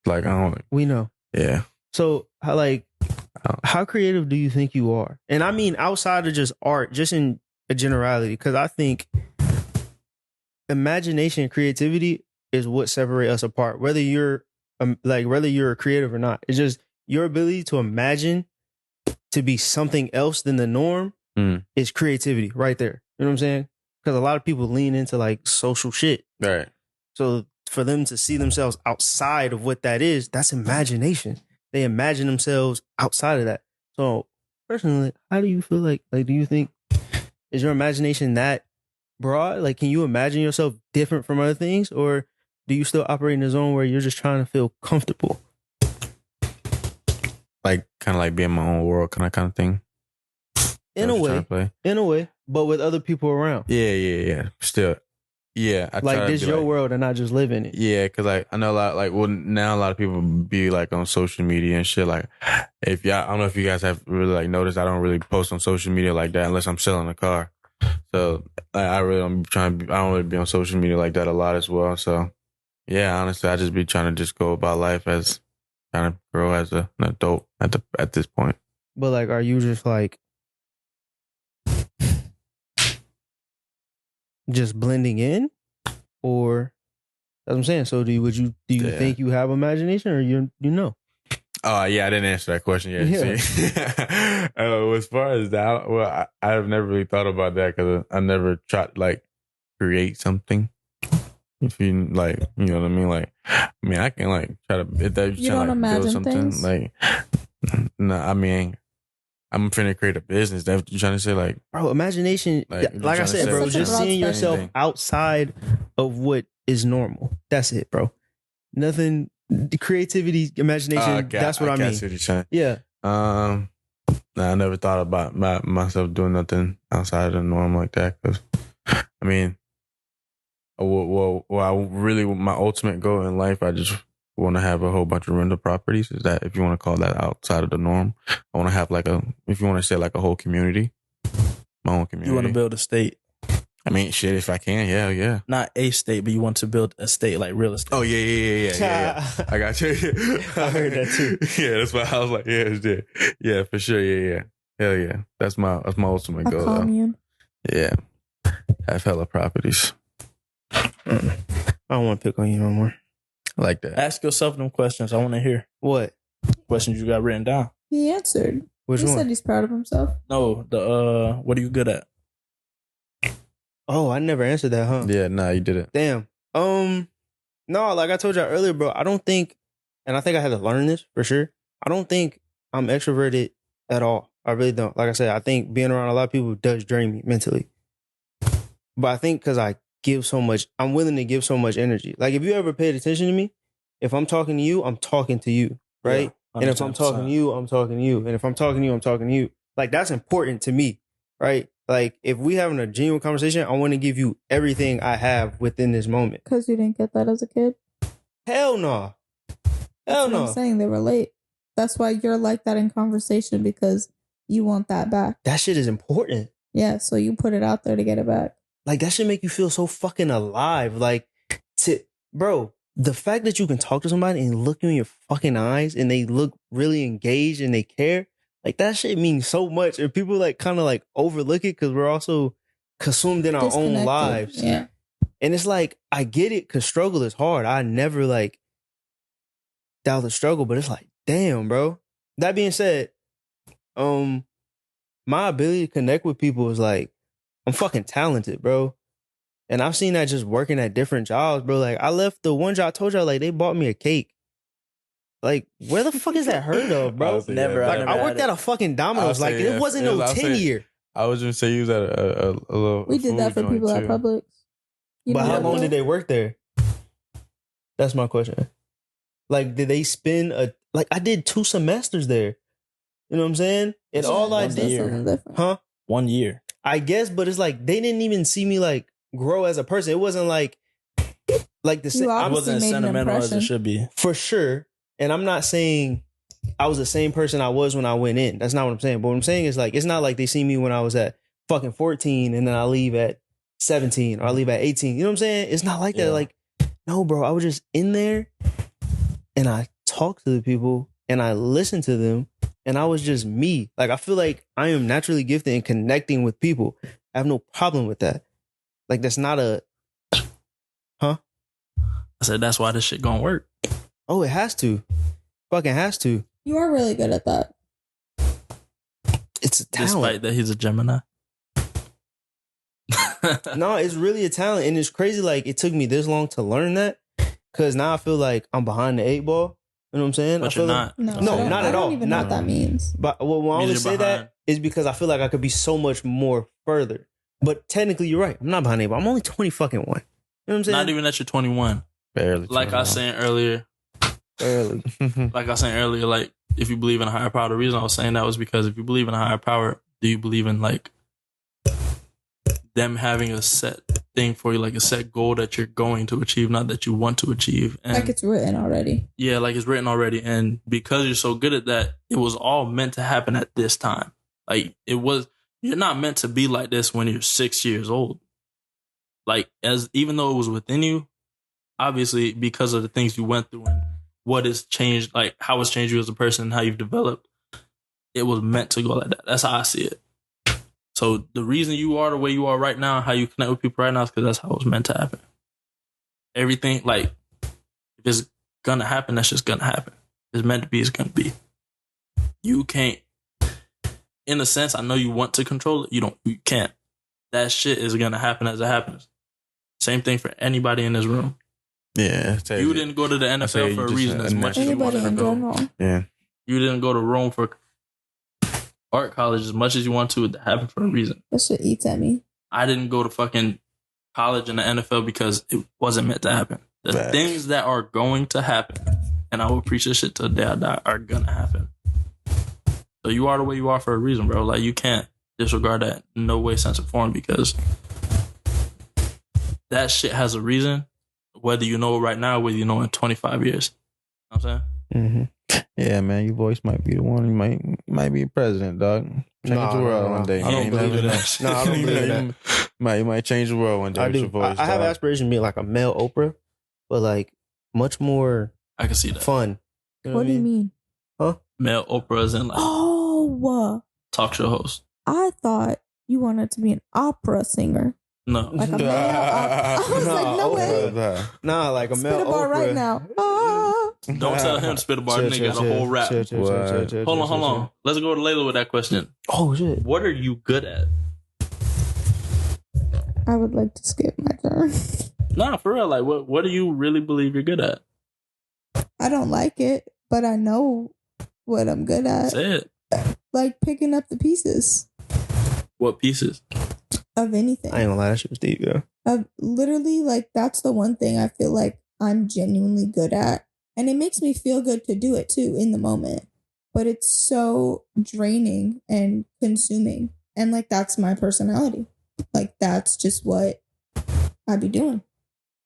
Like I don't. We know. Yeah. So how creative do you think you are? And I mean outside of just art, just in a generality, because I think imagination and creativity is what separate us apart. Whether you're creative or not, it's just your ability to imagine to be something else than the norm is creativity right there. You know what I'm saying? Because a lot of people lean into like social shit. Right. So for them to see themselves outside of what that is, that's imagination. They imagine themselves outside of that. So personally, how do you feel like do you think, is your imagination that broad? Like, can you imagine yourself different from other things, or do you still operate in a zone where you're just trying to feel comfortable? Like, kind of like being my own world kind of thing. In a way, but with other people around. Yeah. Still, yeah. Like, this your world and I just live in it. Yeah, because like I know a lot. Like, well, now a lot of people be like on social media and shit. Like, if y'all, I don't know if you guys have really like noticed, I don't really post on social media like that unless I'm selling a car. So like, I don't really be on social media like that a lot as well. So yeah, honestly, I just be trying to just go about life as trying to grow as an adult at this point. But like, are you just like just blending in, or that's what I'm saying? So do you think you have imagination, or you know? Oh yeah, I didn't answer that question yet. Yeah. See? As far as that, well, I've never really thought about that because I never tried to like create something. If you like, you know what I mean? Like, I mean, I can like try to if that you don't like, imagine build something things? like. No, I mean, I'm finna create a business. That's what you trying to say, like, bro? Imagination, like I said, bro, just seeing yourself outside of what is normal. That's it, bro. Nothing. Creativity, imagination. That's what I mean. See what you're saying. Yeah. Nah, I never thought about myself doing nothing outside of the norm like that. Because, I mean, well, I really, my ultimate goal in life, I just want to have a whole bunch of rental properties. Is that, if you want to call that outside of the norm? I want to have like if you want to say like a whole community, my own community. You want to build a state? I mean, shit, if I can, yeah. Not a state, but you want to build a state, like real estate. Oh, yeah. I got you. I heard that too. Yeah, that's why I was like, yeah, for sure, yeah. Hell yeah. That's my ultimate goal. Commune. Yeah. Have hella properties. I don't want to pick on you no more. I like that. Ask yourself them questions. I want to hear. What? Questions you got written down. He answered. Which he one? said he's proud of himself. No, what are you good at? Oh, I never answered that, huh? Yeah, nah, you didn't. Damn. No, like I told y'all earlier, bro, I don't think, and I think I had to learn this for sure. I don't think I'm extroverted at all. I really don't. Like I said, I think being around a lot of people does drain me mentally. But I think because I'm willing to give so much energy. Like, if you ever paid attention to me, if I'm talking to you, I'm talking to you, right? Yeah, and if I'm talking to you, I'm talking to you. And if I'm talking to you, I'm talking to you. Like, that's important to me, right? Like, if we having a genuine conversation, I want to give you everything I have within this moment. Because you didn't get that as a kid? Hell no. That's what I'm saying. They relate. That's why you're like that in conversation, because you want that back. That shit is important. Yeah, so you put it out there to get it back. Like, that should make you feel so fucking alive. Like, bro, the fact that you can talk to somebody and look you in your fucking eyes and they look really engaged and they care, like, that shit means so much. And people like kind of like overlook it because we're also consumed in our own lives. Yeah. And it's like, I get it because struggle is hard. I never like doubt the struggle, but it's like, damn, bro. That being said, my ability to connect with people is like, I'm fucking talented, bro. And I've seen that just working at different jobs, bro. Like, I left the one job, I told y'all, like, they bought me a cake. Like, where the fuck is that heard of, bro? Never. Like, I worked at a fucking Domino's. Like, it wasn't no 10-year. I was going to say you was at a little. We did that for people at Publix. But how long did they work there? That's my question. Like, did they spend I did 2 semesters there. You know what I'm saying? And all I did. Huh? 1 year. I guess, but it's like, they didn't even see me like grow as a person. It wasn't like the same. I wasn't as sentimental as it should be. For sure. And I'm not saying I was the same person I was when I went in. That's not what I'm saying. But what I'm saying is, like, it's not like they see me when I was at fucking 14 and then I leave at 17 or I leave at 18. You know what I'm saying? It's not like that. Like, no, bro, I was just in there and I talked to the people and I listened to them and I was just me. Like, I feel like I am naturally gifted in connecting with people. I have no problem with that. Like, that's not a... Huh? I said, that's why this shit gonna work. Oh, it has to. Fucking has to. You are really good at that. It's a talent. Despite that he's a Gemini. No, it's really a talent. And it's crazy. Like, it took me this long to learn that. Because now I feel like I'm behind the 8 ball. You know what I'm saying? But I feel you're like, not. No, not at all. I don't even know what that means. But when I always say that is because I feel like I could be so much more further. But technically, you're right. I'm not behind 8 ball. I'm only 20 fucking 1. You know what I'm saying? Not even that you're 21. Barely. Like I was saying earlier. Barely. Like I was saying earlier, like, if you believe in a higher power, the reason I was saying that was because if you believe in a higher power, do you believe in, like, them having a set thing for you, like a set goal that you're going to achieve, not that you want to achieve? And like it's written already. Yeah, like it's written already. And because you're so good at that, it was all meant to happen at this time. Like, you're not meant to be like this when you're 6 years old. Like, even though it was within you, obviously, because of the things you went through and what has changed, like how it's changed you as a person and how you've developed, it was meant to go like that. That's how I see it. So the reason you are the way you are right now, how you connect with people right now, is because that's how it was meant to happen. Everything, like, if it's gonna happen, that's just gonna happen. If it's meant to be, it's gonna be. You can't, in a sense, I know you want to control it. You can't. That shit is gonna happen as it happens. Same thing for anybody in this room. Yeah. You didn't go to the NFL for a reason as much as you wanted to go. Yeah. You didn't go to Rome for art college as much as you want to. It happened for a reason. That shit eats at me. I didn't go to fucking college in the NFL because it wasn't meant to happen. The things that are going to happen, and I will preach this shit till the day I die, are gonna happen. So you are the way you are for a reason, bro. Like, you can't disregard that in no way, sense, or form, because that shit has a reason. Whether you know it right now, whether you know in 25 years. You know what I'm saying? Mm-hmm. Yeah, man, your voice might be the one. You might be president, dog. Change the world one day. I don't believe in that. No, I don't believe in that. You might change the world one day. I do. Your voice, I have aspirations to be like a male Oprah, but like much more. I can see that. Fun. You know what do you mean? Huh? Male Oprahs and like talk show host. I thought you wanted to be an opera singer. No. Like a male I was like, no way. Nah, like a male Spit a bar Oprah. right now. Ah. Don't tell him to spit a bar. Nigga got a whole rap. Hold on. Let's go to Layla with that question. Oh, shit. What are you good at? I would like to skip my turn. Nah, for real. Like, what do you really believe you're good at? I don't like it, but I know what I'm good at. Say it. Like picking up the pieces. What pieces? Of anything. I ain't gonna lie, that shit was deep, yo. Of literally, like, that's the one thing I feel like I'm genuinely good at. And it makes me feel good to do it too in the moment. But it's so draining and consuming. And like, that's my personality. Like, that's just what I be doing.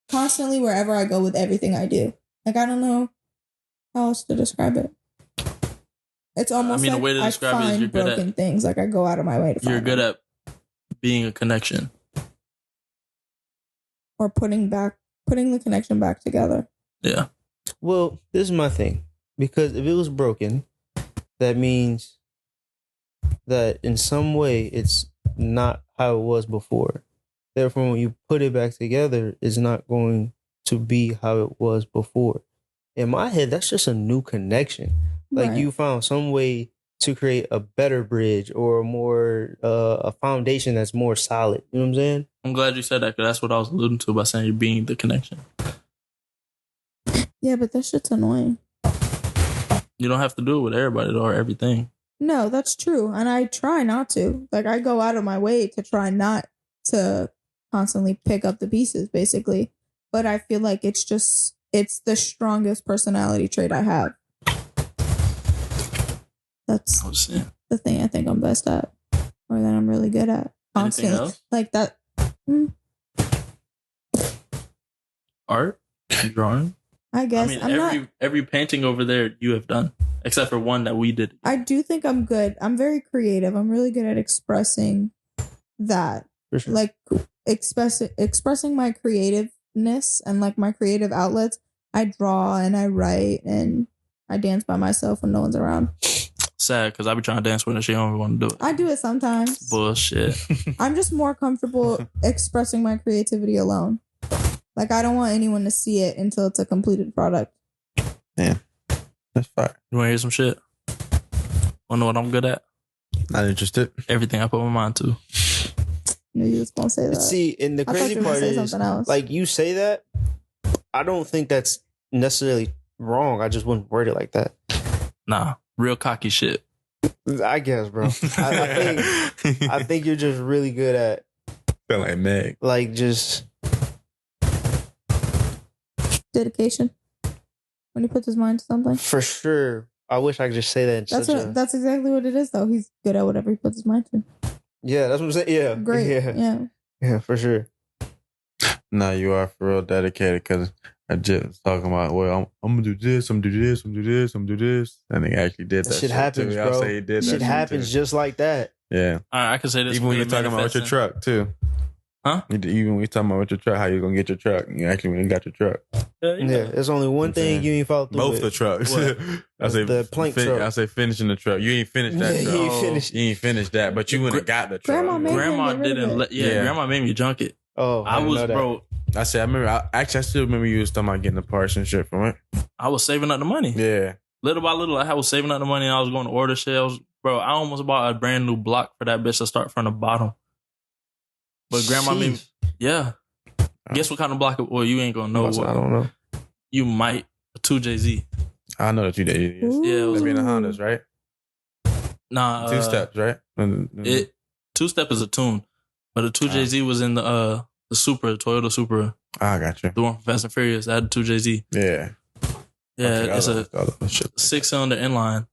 Constantly, wherever I go with everything I do. Like, I don't know how else to describe it. It's almost like the way to describe it is you're good broken at things. Like, I go out of my way to find You're good them. at being a connection. Or putting the connection back together. Yeah. Well, this is my thing. Because if it was broken, that means that in some way it's not how it was before. Therefore, when you put it back together, it's not going to be how it was before. In my head, that's just a new connection. Like, Right. you found some way to create a better bridge or a foundation that's more solid. You know what I'm saying? I'm glad you said that, because that's what I was alluding to by saying you're being the connection. Yeah, but that shit's annoying. You don't have to do it with everybody or everything. No, that's true. And I try not to. Like, I go out of my way to try not to constantly pick up the pieces, basically. But I feel like it's the strongest personality trait I have. That's the thing I think I'm best at. Or that I'm really good at. Anything else? Like that. Art? Drawing? I guess. I mean, every painting over there you have done, except for one that we did. I do think I'm good. I'm very creative. I'm really good at expressing that. For sure. Like, expressing my creativeness and like my creative outlets. I draw and I write and I dance by myself when no one's around. Sad, because I be trying to dance with her. She don't want to do it. I do it sometimes. Bullshit. I'm just more comfortable expressing my creativity alone. Like, I don't want anyone to see it until it's a completed product. Yeah, that's fine. You want to hear some shit? Want to know what I'm good at? Not interested. Everything I put my mind to. Knew you was gonna say that. See, and the crazy part is, something else. like, you say that, I don't think that's necessarily wrong. I just wouldn't word it like that. Nah, real cocky shit. I guess, bro. I think you're just really good at feel like Meg. Like just dedication. When he puts his mind to something. For sure. I wish I could just say that. That's exactly what it is, though. He's good at whatever he puts his mind to. Yeah, that's what I'm saying. Yeah. Great. Yeah, for sure. No, you are for real dedicated because I just was talking about, well, I'm going to do this, I'm going to do this, I'm going to do this, I'm going to do this. And he actually did that shit happens, too. bro. I'll say he did that shit happens just like that. Yeah. I can say this. Even when you're talking about with your truck, too. Huh? Even when you're talking about with your truck, how you going to get your truck. You actually when you got your truck. Yeah, there's only one thing you ain't followed through both with. The trucks. I say the plank truck. I say finishing the truck. You ain't finished that truck. You ain't finished that, but you wouldn't have got the truck. Grandma didn't Grandma made me junk it. Oh, I was bro. I still remember you was talking about getting the parts and shit from it. I was saving up the money. Yeah. Little by little, I was saving up the money and I was going to order shit. I almost bought a brand new block for that bitch to start from the bottom. But grandma made me, yeah. Guess what kind of block? Well, you ain't gonna know. I don't know. You might. A 2JZ. I know that you did. Yeah, it was in the Hondas, right? Nah. 2 steps, right? 2-step is a tune. But the 2JZ was in the Supra, Toyota Supra. I got you. The one from Fast and Furious. I had the 2JZ. Yeah. Yeah, it's a 6-cylinder inline.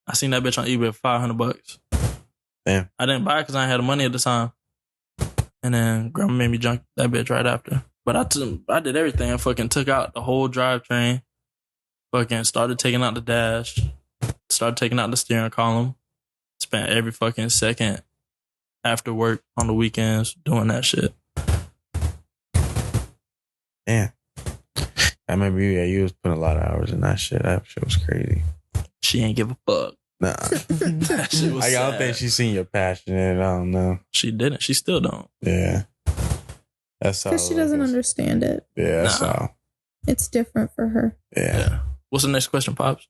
I seen that bitch on eBay for $500. Damn. I didn't buy it because I ain't had the money at the time. And then grandma made me junk that bitch right after. But I did everything. I fucking took out the whole drivetrain. Fucking started taking out the dash. Started taking out the steering column. Spent every fucking second after work on the weekends doing that shit. Damn. I remember you was putting a lot of hours in that shit. That shit was crazy. She ain't give a fuck. Nah. That shit was I don't think she seen your passion in it. I don't know. She didn't. She still don't. Yeah. That's all. Because she doesn't understand it. Yeah, that's all. It's different for her. Yeah. What's the next question, Pops?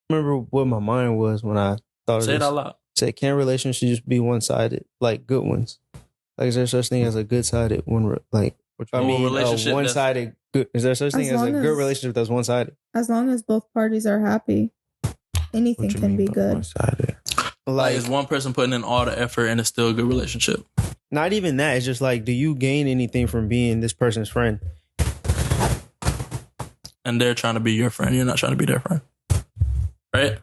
Remember what my mind was when I thought of this? Say it out loud. Say, can relationships just be one-sided? Like good ones? Like, is there such thing as a good-sided one? Like, relationship one-sided good. Is there such thing as a good relationship that's one-sided? As long as both parties are happy, anything can be good. One-sided? Like, is one person putting in all the effort and it's still a good relationship? Not even that. It's just like, do you gain anything from being this person's friend? And they're trying to be your friend. You're not trying to be their friend. Right?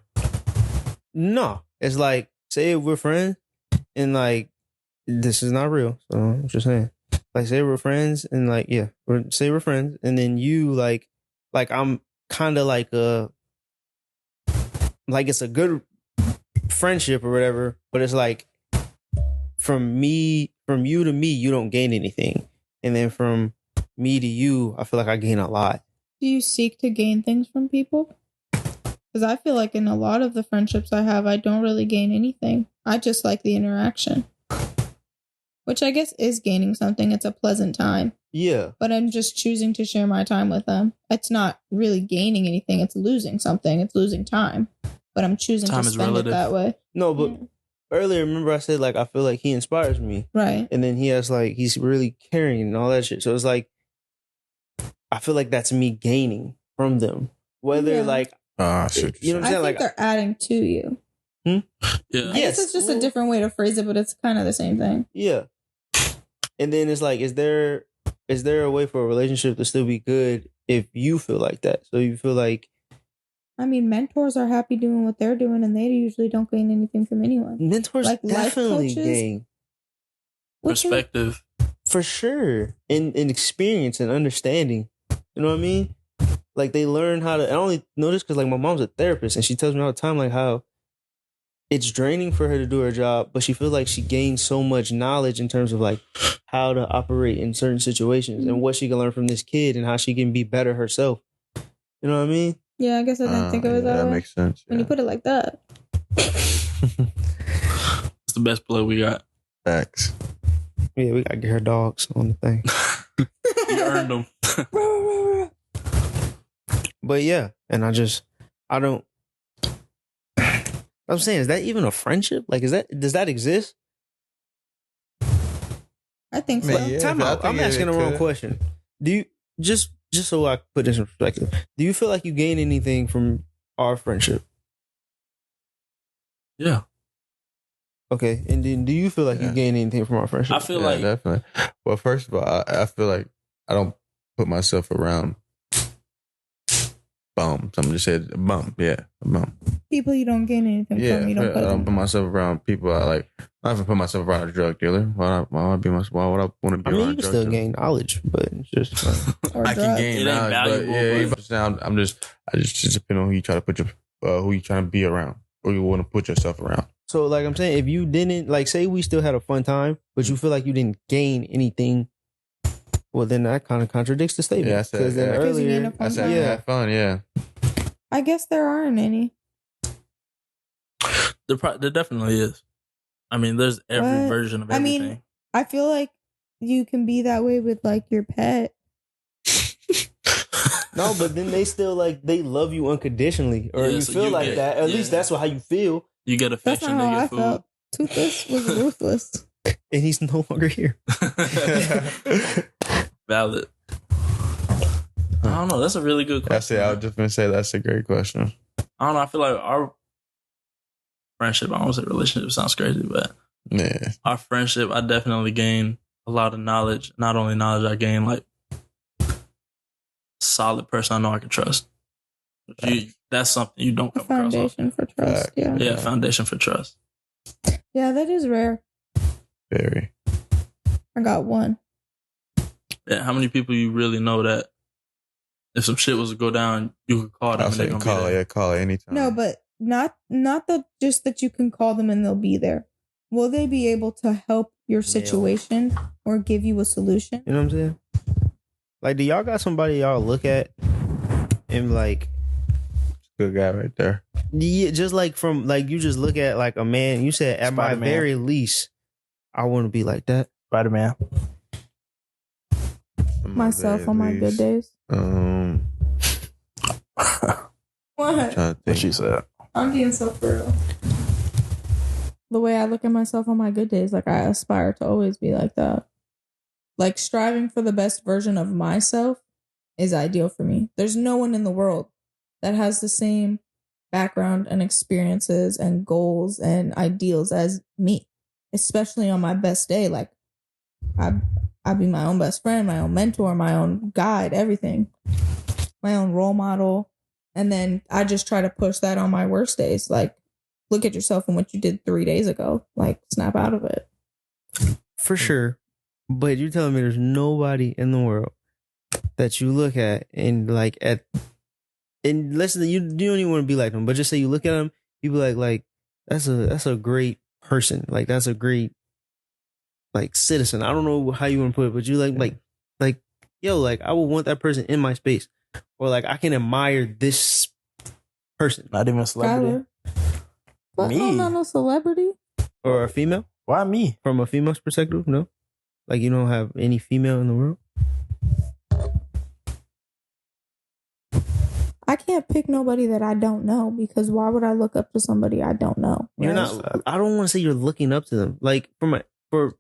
No. It's like, say we're friends and like, this is not real. So I'm just saying. Like, say we're friends and like, yeah, say we're friends. And then you like I'm kind of like it's a good friendship or whatever, but it's like from you to me, you don't gain anything. And then from me to you, I feel like I gain a lot. Do you seek to gain things from people? Because I feel like in a lot of the friendships I have, I don't really gain anything. I just like the interaction. Which I guess is gaining something. It's a pleasant time. Yeah. But I'm just choosing to share my time with them. It's not really gaining anything. It's losing something. It's losing time. But I'm choosing to spend it that way. No, but earlier, remember I said, like, I feel like he inspires me. Right. And then he has, like, he's really caring and all that shit. So it's like, I feel like that's me gaining from them. Whether, like, you know what I'm saying? I think like, they're adding to you. Yeah. I guess it's just a different way to phrase it, but it's kind of the same thing. Yeah. And then it's like, is there a way for a relationship to still be good if you feel like that? So you feel like, I mean, mentors are happy doing what they're doing, and they usually don't gain anything from anyone. Mentors like definitely gain perspective. For sure. And experience and understanding. You know what I mean? Like, they learn how to... I only know this because, like, my mom's a therapist, and she tells me all the time, like, how it's draining for her to do her job, but she feels like she gains so much knowledge in terms of, like, how to operate in certain situations and what she can learn from this kid and how she can be better herself. You know what I mean? Yeah, I guess I didn't think of it that way. That makes sense. When you put it like that. It's the best play we got. Facts. Yeah, we got to get her dogs on the thing. You earned them. But yeah, and I don't... I'm saying, is that even a friendship? Like, does that exist? I think so. Time out. I'm asking the wrong question. Do you just just so I can put this in perspective, do you feel like you gain anything from our friendship? Yeah. Okay, and then do you feel like you gain anything from our friendship? I feel like definitely. Well, first of all, I feel like I don't put myself around bums. I'm just saying bum. Yeah, bum. People you don't gain anything from. You don't I don't put myself around people I like. I haven't put myself around a drug dealer. Why would I want to be around a drug dealer? You can still gain knowledge, but it's just I can gain knowledge, but I just depend on who you try to put who you trying to be around, or you want to put yourself around. So, like I'm saying, if you didn't, like, say we still had a fun time, but you feel like you didn't gain anything, well, then that kind of contradicts the statement. Yeah, I said earlier, I said have fun. Yeah, I guess there aren't any. There definitely is. I mean, there's every version of everything. I mean, I feel like you can be that way with like your pet. No, but then they still like they love you unconditionally, or you feel like that. At least that's how you feel. You get affection. That's not how I felt. Toothless was ruthless, and he's no longer here. Valid. I don't know. That's a really good question. That's it. I was just gonna say that's a great question. I don't know. I feel like our friendship, I don't want to say relationship, sounds crazy, but our friendship, I definitely gained a lot of knowledge. Not only knowledge, I gained like solid person I know I can trust. That's something you don't come across. Foundation for trust. Yeah, foundation for trust. Yeah, that is rare. Very. I got one. Yeah, how many people you really know that if some shit was to go down, you could call them? I'll say call it anytime. No, but not just that you can call them and they'll be there. Will they be able to help your situation or give you a solution? You know what I'm saying? Like, do y'all got somebody y'all look at and like, good guy right there? Yeah, just like from like you just look at like a man. You said at my very least, I want to be like that. Spider-Man. Myself on my good days. What she said. I'm being so for real. The way I look at myself on my good days, like I aspire to always be like that. Like striving for the best version of myself is ideal for me. There's no one in the world that has the same background and experiences and goals and ideals as me, especially on my best day. Like I'd be my own best friend, my own mentor, my own guide, everything, my own role model. And then I just try to push that on my worst days. Like, look at yourself and what you did 3 days ago. Like, snap out of it. For sure. But you're telling me there's nobody in the world that you look at and like and listen, you don't even want to be like them, but just say you look at them, you be like that's a great person. Like, that's a great like citizen. I don't know how you want to put it, but you like yo, like I would want that person in my space. Or like I can admire this person. Not even a celebrity. But me? Not a celebrity. Or a female? Why me? From a female's perspective, no. Like you don't have any female in the world? I can't pick nobody that I don't know, because why would I look up to somebody I don't know? Right? You're not. I don't want to say you're looking up to them. Like for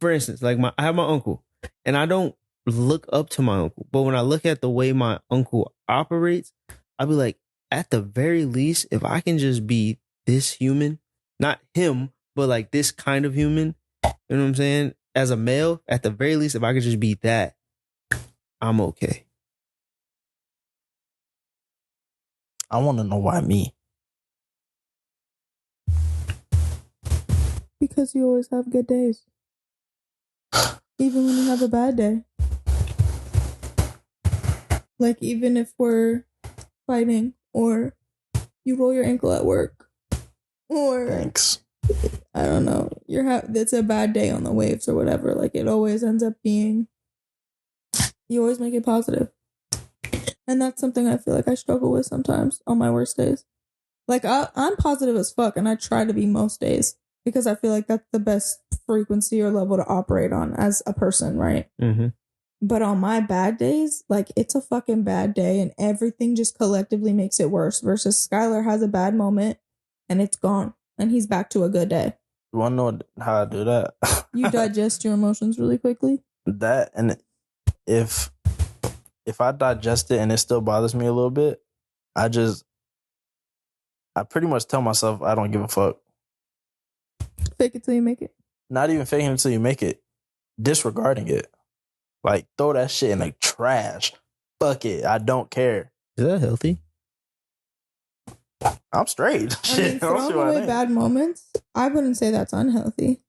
instance, like I have my uncle, and I don't look up to my uncle, but when I look at the way my uncle operates, I'll be like, at the very least, if I can just be this human, not him, but like this kind of human, you know what I'm saying? As a male, at the very least, if I could just be that, I'm okay. I want to know why me. Because you always have good days. Even when you have a bad day. Like, even if we're fighting, or you roll your ankle at work, or thanks, I don't know, it's a bad day on the waves or whatever. Like, it always ends up being, you always make it positive. And that's something I feel like I struggle with sometimes on my worst days. Like, I'm positive as fuck, and I try to be most days, because I feel like that's the best frequency or level to operate on as a person, right? Mm-hmm. But on my bad days, like, it's a fucking bad day, and everything just collectively makes it worse. Versus Skylar has a bad moment, and it's gone, and he's back to a good day. You want to know how I do that? You digest your emotions really quickly? That, and if if I digest it and it still bothers me a little bit, I pretty much tell myself I don't give a fuck. Fake it till you make it. Not even faking it till you make it. Disregarding it. Like, throw that shit in the trash. Fuck it. I don't care. Is that healthy? I'm straight. I mean, throwing away bad moments, I wouldn't say that's unhealthy.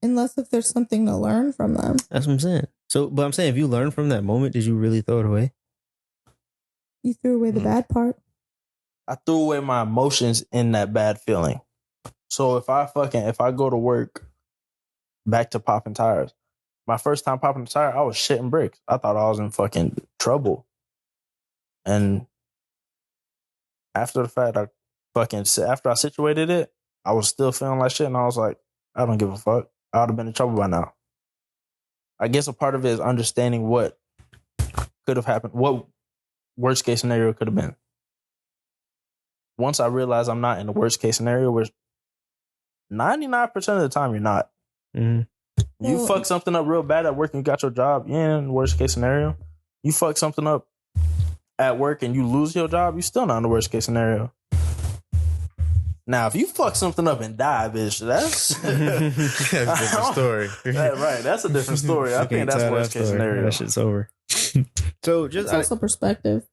Unless if there's something to learn from them. That's what I'm saying. But I'm saying, if you learn from that moment, did you really throw it away? You threw away the bad part. I threw away my emotions in that bad feeling. So if I go to work, back to popping tires. My first time popping a tire, I was shitting bricks. I thought I was in fucking trouble. And after the fact, after I situated it, I was still feeling like shit, and I was like, I don't give a fuck. I would have been in trouble by now. I guess a part of it is understanding what could have happened, what worst case scenario could have been. Once I realize I'm not in the worst case scenario, which 99% of the time you're not. Mm-hmm. You fuck something up real bad at work and you got your job, yeah, in the worst case scenario. You fuck something up at work and you lose your job, you still not in the worst case scenario. Now, if you fuck something up and die, bitch, that's a different story. Right, that's a different story. I think that's worst case scenario. That shit's over. So just it's also perspective.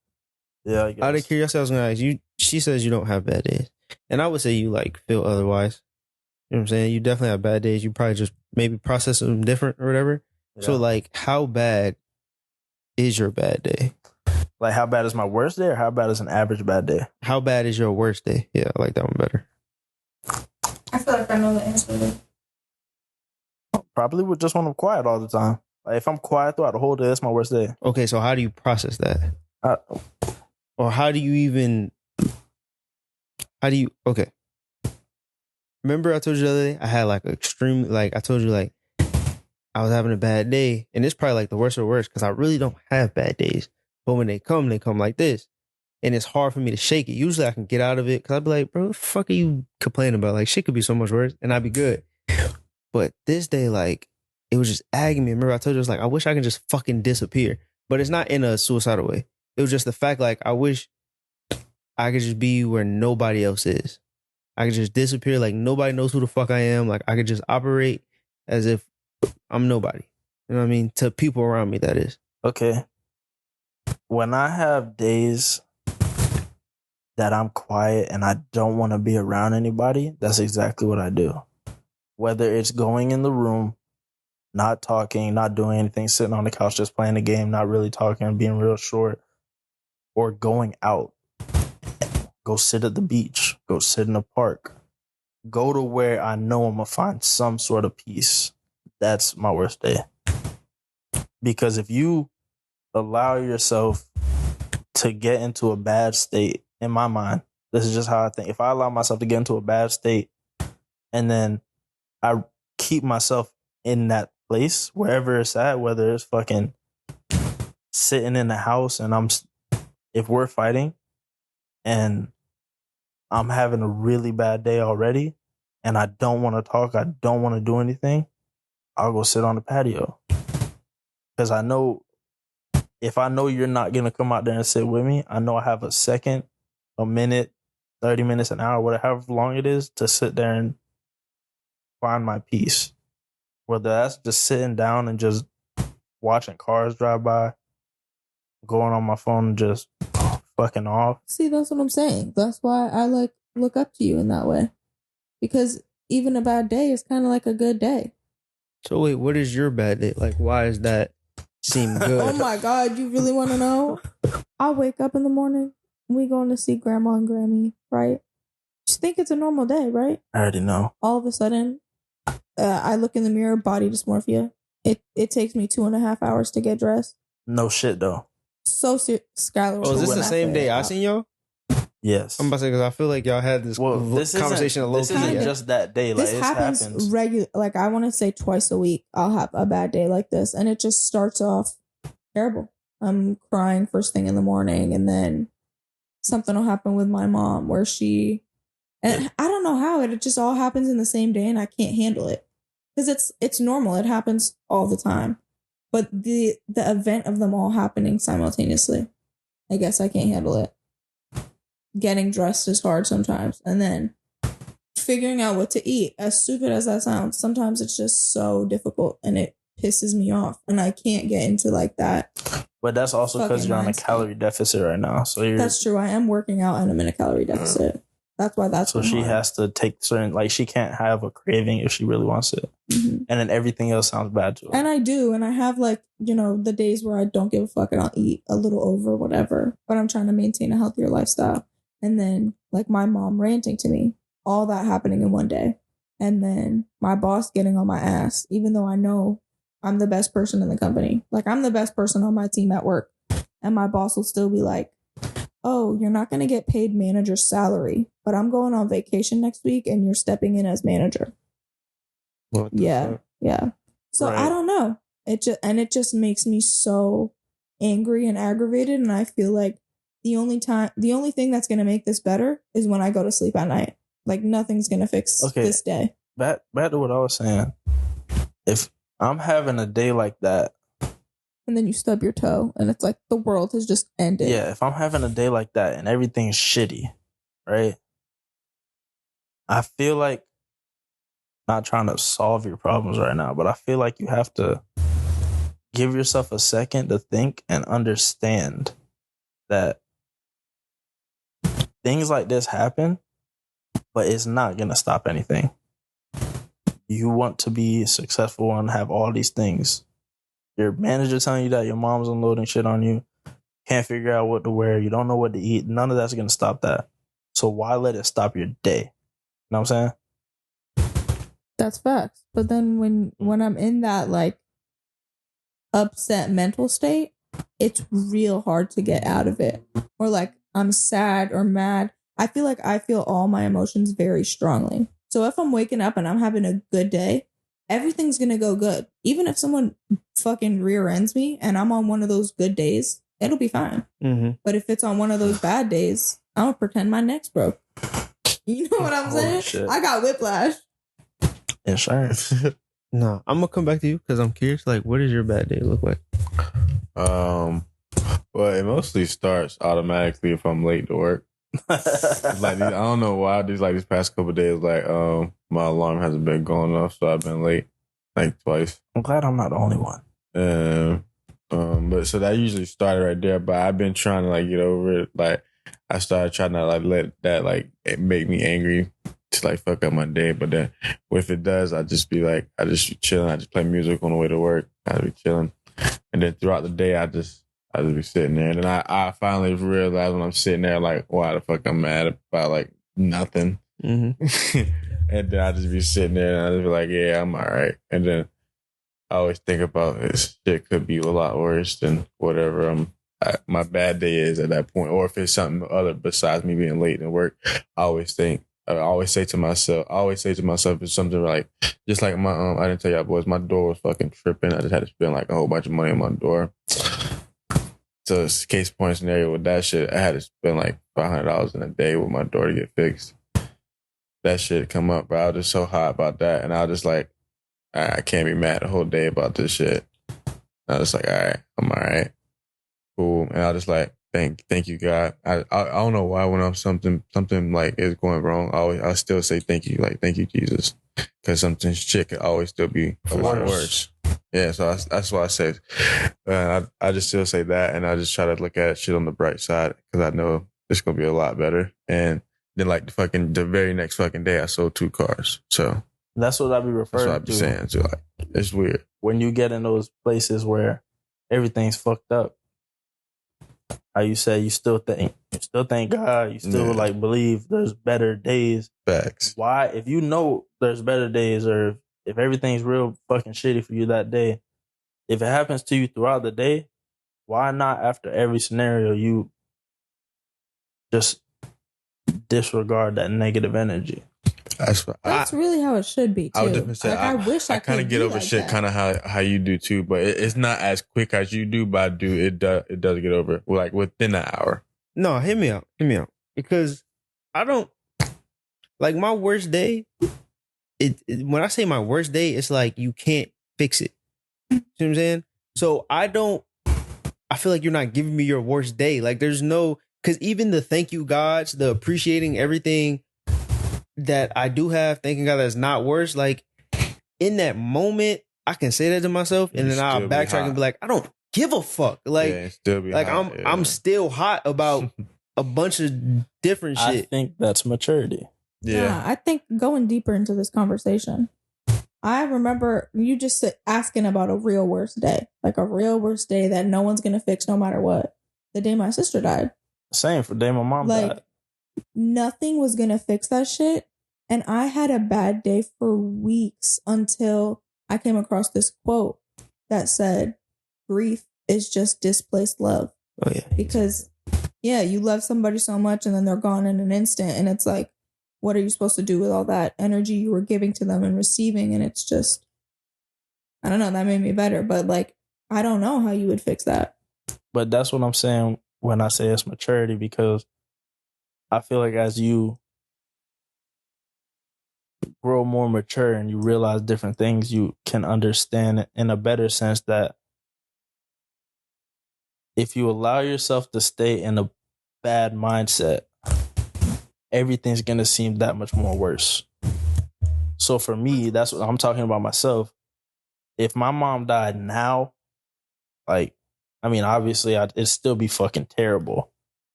Yeah, I guess. Out of curiosity, I was gonna ask you. She says you don't have bad days, and I would say you like feel otherwise. You know what I'm saying? You definitely have bad days. You probably just maybe process them different or whatever. Yeah. So like, how bad is your bad day? Like, how bad is my worst day, or how bad is an average bad day? How bad is your worst day? Yeah, I like that one better. I feel like I know the answer. Probably would just when I'm quiet all the time. Like, if I'm quiet throughout the whole day, that's my worst day. Okay, so how do you process that? Or how do you even... Okay. Remember I told you the other day, I had like extreme, like I told you, like I was having a bad day, and it's probably like the worst of the worst because I really don't have bad days. But when they come like this. And it's hard for me to shake it. Usually I can get out of it because I'd be like, bro, what the fuck are you complaining about? Like, shit could be so much worse, and I'd be good. But this day, like, it was just agging me. Remember I told you, I was like, I wish I could just fucking disappear. But it's not in a suicidal way. It was just the fact, like, I wish I could just be where nobody else is. I could just disappear, like nobody knows who the fuck I am. Like, I could just operate as if I'm nobody. You know what I mean? To people around me, that is. Okay. When I have days that I'm quiet and I don't want to be around anybody, that's exactly what I do. Whether it's going in the room, not talking, not doing anything, sitting on the couch, just playing the game, not really talking, being real short, or going out. Go sit at the beach, go sit in a park, go to where I know I'm going to find some sort of peace. That's my worst day. Because if you allow yourself to get into a bad state, in my mind, this is just how I think. If I allow myself to get into a bad state and then I keep myself in that place, wherever it's at, whether it's fucking sitting in the house and if we're fighting and I'm having a really bad day already and I don't want to talk, I don't want to do anything, I'll go sit on the patio. Because I know if I know you're not going to come out there and sit with me, I know I have a second, a minute, 30 minutes, an hour, whatever long it is, to sit there and find my peace. Whether that's just sitting down and just watching cars drive by, going on my phone and just fucking off. See, that's what I'm saying. That's why I like look up to you in that way. Because even a bad day is kind of like a good day. So wait, what is your bad day? Like, why does that seem good? Oh my God, you really want to know? I wake up in the morning. We going to see Grandma and Grammy, right? Just think it's a normal day, right? I already know. All of a sudden, I look in the mirror, body dysmorphia. It takes me 2.5 hours to get dressed. No shit, though. So Skylar. Oh, is this the same day I seen y'all? Yes. I'm about to say, because I feel like y'all had this conversation a little This isn't just that day. Like, this happens regular. Like, I want to say twice a week, I'll have a bad day like this. And it just starts off terrible. I'm crying first thing in the morning. And then something will happen with my mom where and I don't know how it just all happens in the same day and I can't handle it. Because it's normal. It happens all the time. But the event of them all happening simultaneously, I guess I can't handle it. Getting dressed is hard sometimes. And then figuring out what to eat, as stupid as that sounds, sometimes it's just so difficult and it pisses me off. And I can't get into like that. But that's also because you're on a calorie deficit right now. So that's true. I am working out and I'm in a calorie deficit. That's why that's so she hard. has to take certain, like she can't have a craving if she really wants it. Mm-hmm. And then everything else sounds bad to her. And I do. And I have like, you know, the days where I don't give a fuck and I'll eat a little over whatever. But I'm trying to maintain a healthier lifestyle. And then like my mom ranting to me, all that happening in one day. And then my boss getting on my ass, even though I know I'm the best person in the company. Like I'm the best person on my team at work. And my boss will still be like, oh, you're not going to get paid manager salary, but I'm going on vacation next week and you're stepping in as manager. Yeah. So right. I don't know. It just makes me so angry and aggravated. And I feel like the only thing that's going to make this better is when I go to sleep at night. Like nothing's going to fix this day. Back to what I was saying. If I'm having a day like that, and then you stub your toe and it's like the world has just ended. Yeah, if I'm having a day like that and everything's shitty, right? I feel like, not trying to solve your problems right now, but I feel like you have to give yourself a second to think and understand that things like this happen, but it's not going to stop anything. You want to be successful and have all these things. Your manager telling you that your mom's unloading shit on you, can't figure out what to wear, you don't know what to eat, none of that's going to stop that. So why let it stop your day? You know what I'm saying? That's facts. But then when I'm in that like upset mental state, it's real hard to get out of it. Or like I'm sad or mad. I feel like I feel all my emotions very strongly. So if I'm waking up and I'm having a good day, everything's going to go good. Even if someone fucking rear ends me and I'm on one of those good days, it'll be fine. Mm-hmm. But if it's on one of those bad days, I'm going to pretend my neck's broke. You know what I'm saying? Shit. I got whiplash. Insurance. No, I'm going to come back to you because I'm curious. Like, what does your bad day look like? Well, it mostly starts automatically if I'm late to work. Like I don't know why these past couple of days, like my alarm hasn't been going off, so I've been late like twice. I'm glad I'm not the only one. But so that usually started right there. But I've been trying to like get over it. Like I started trying to like let that like it make me angry to like fuck up my day. But then if it does, I just be chilling. I just play music on the way to work. I be chilling, and then throughout the day, I just be sitting there. And then I finally realized when I'm sitting there, like, why the fuck I'm mad about, like, nothing. Mm-hmm. And then I just be sitting there and I just be like, yeah, I'm all right. And then I always think about this shit could be a lot worse than whatever my bad day is at that point. Or if it's something other besides me being late to work, I always say to myself, it's something like, just like my, I didn't tell y'all boys, my door was fucking tripping. I just had to spend like a whole bunch of money on my door. So it's a case point scenario with that shit. I had to spend like $500 in a day with my door to get fixed. That shit come up, bro. I was just so hot about that. And I was just like, I can't be mad the whole day about this shit. And I was just like, all right, I'm all right. Cool. And I was just like, thank you, God. I don't know why when I'm something like is going wrong, I still say thank you. Like, thank you, Jesus. Because something shit could always still be a lot worse. Yeah, so that's why I said I just still say that, and I just try to look at shit on the bright side because I know it's gonna be a lot better. And then like the very next fucking day, I sold 2 cars. So that's what I be referring to. That's what I be saying. So like, it's weird when you get in those places where everything's fucked up. How you say you still thank God, you still like believe there's better days. Facts. Why, if you know there's better days, or if everything's real fucking shitty for you that day, if it happens to you throughout the day, why not after every scenario you just disregard that negative energy? That's really how it should be too. I would definitely say, I wish I kind of get over like shit, kind of how you do too, but it's not as quick as you do. But it does get over like within an hour. No, hear me out, because I don't like my worst day. When I say my worst day, it's like you can't fix it. You know what I'm saying? So I feel like you're not giving me your worst day. Like there's no, because even the thank you gods, the appreciating everything that I do have, thanking God that's not worse. Like in that moment, I can say that to myself, and then I'll backtrack and be like, I don't give a fuck. Like, I'm still hot about a bunch of different shit. I think that's maturity. Yeah, I think going deeper into this conversation, I remember you just asking about a real worst day, like a real worst day that no one's gonna fix no matter what. The day my sister died. Same for the day my mom died. Nothing was gonna fix that shit, and I had a bad day for weeks until I came across this quote that said, "Grief is just displaced love." Oh yeah, because you love somebody so much, and then they're gone in an instant, and it's like, what are you supposed to do with all that energy you were giving to them and receiving? And it's just, I don't know, that made me better. But like, I don't know how you would fix that. But that's what I'm saying when I say it's maturity, because I feel like as you grow more mature and you realize different things, you can understand in a better sense that if you allow yourself to stay in a bad mindset, everything's going to seem that much more worse. So for me, that's what I'm talking about myself. If my mom died now, like, I mean, obviously it'd still be fucking terrible,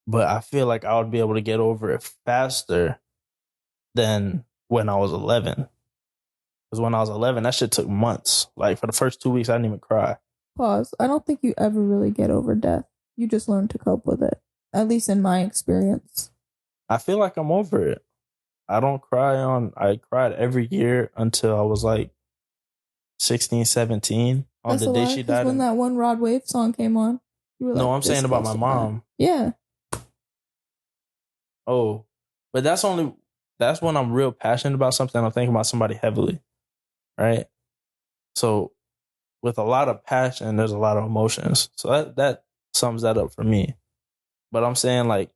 but I feel like I would be able to get over it faster than when I was 11. Because when I was 11, that shit took months. Like for the first 2 weeks, I didn't even cry. Pause. I don't think you ever really get over death. You just learn to cope with it. At least in my experience. I feel like I'm over it. I cried every year until I was like 16, 17 on That's the day she died. When that one Rod Wave song came on. You were no, like, I'm saying about my mom. Yeah. Oh, but that's when I'm real passionate about something. I'm thinking about somebody heavily, right? So with a lot of passion, there's a lot of emotions. So that sums that up for me. But I'm saying, like,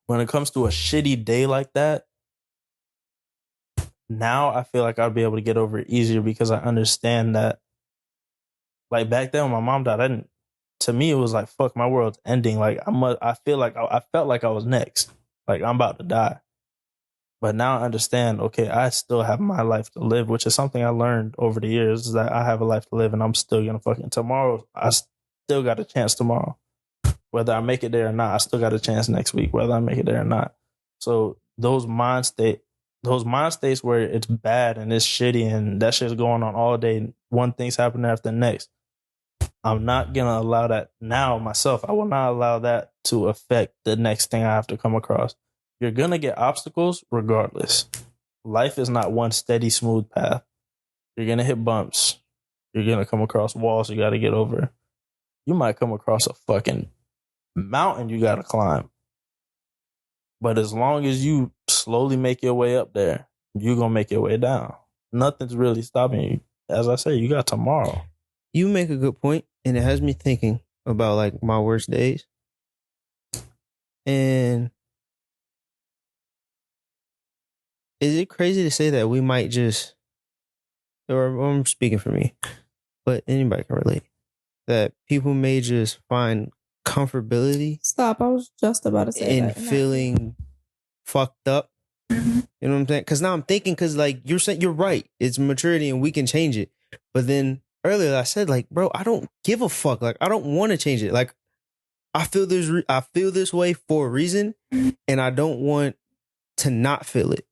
when it comes to a shitty day like that, now I feel like I'd be able to get over it easier because I understand that, like, back then when my mom died, to me, it was like, fuck, my world's ending. Like, I felt like I was next. Like, I'm about to die. But now I understand, okay, I still have my life to live, which is something I learned over the years, is that I have a life to live and I'm still going to fucking tomorrow. I still got a chance tomorrow. Whether I make it there or not, I still got a chance next week, whether I make it there or not. So those mind states where it's bad and it's shitty and that shit's going on all day, one thing's happening after the next, I'm not going to allow that now myself. I will not allow that to affect the next thing I have to come across. You're going to get obstacles regardless. Life is not one steady, smooth path. You're going to hit bumps. You're going to come across walls you got to get over. You might come across a fucking mountain you got to climb. But as long as you slowly make your way up there, you're going to make your way down. Nothing's really stopping you. As I say, you got tomorrow. You make a good point, and it has me thinking about like my worst days. And is it crazy to say that we might just, or I'm speaking for me, but anybody can relate, that people may just find comfortability. Stop. I was just about to say in that. feeling fucked up. Mm-hmm. You know what I'm saying? Because now I'm thinking, because like you're saying, you're right. It's maturity and we can change it. But then earlier I said, like, bro, I don't give a fuck. Like, I don't want to change it. Like, I feel this way for a reason, and I don't want to not feel it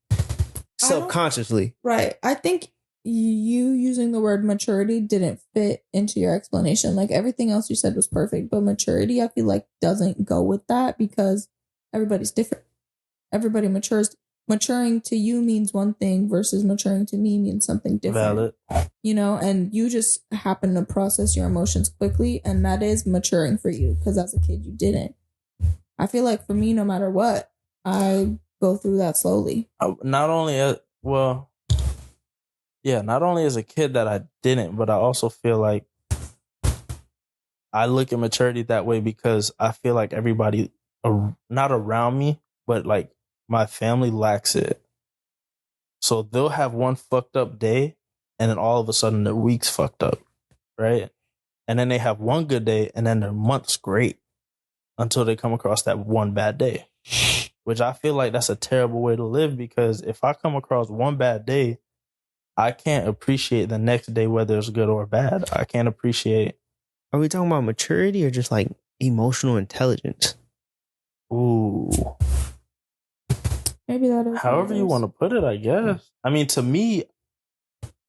subconsciously. Right. I think you using the word maturity didn't fit into your explanation. Like, everything else you said was perfect, but maturity, I feel like, doesn't go with that because everybody's different. Everybody matures. Maturing to you means one thing versus maturing to me means something different. Valid. You know, and you just happen to process your emotions quickly, and that is maturing for you because as a kid you didn't. I feel like for me, no matter what, I go through that slowly. Not only as a kid that I didn't, but I also feel like I look at maturity that way because I feel like everybody, not around me, but like my family lacks it. So they'll have one fucked up day and then all of a sudden their week's fucked up, right? and then they have one good day, and then their month's great until they come across that one bad day. Which I feel like that's a terrible way to live, because if I come across one bad day, I can't appreciate the next day, whether it's good or bad. I can't appreciate. Are we talking about maturity or just like emotional intelligence? Ooh. Maybe that is. However you want to put it, I guess. I mean, to me,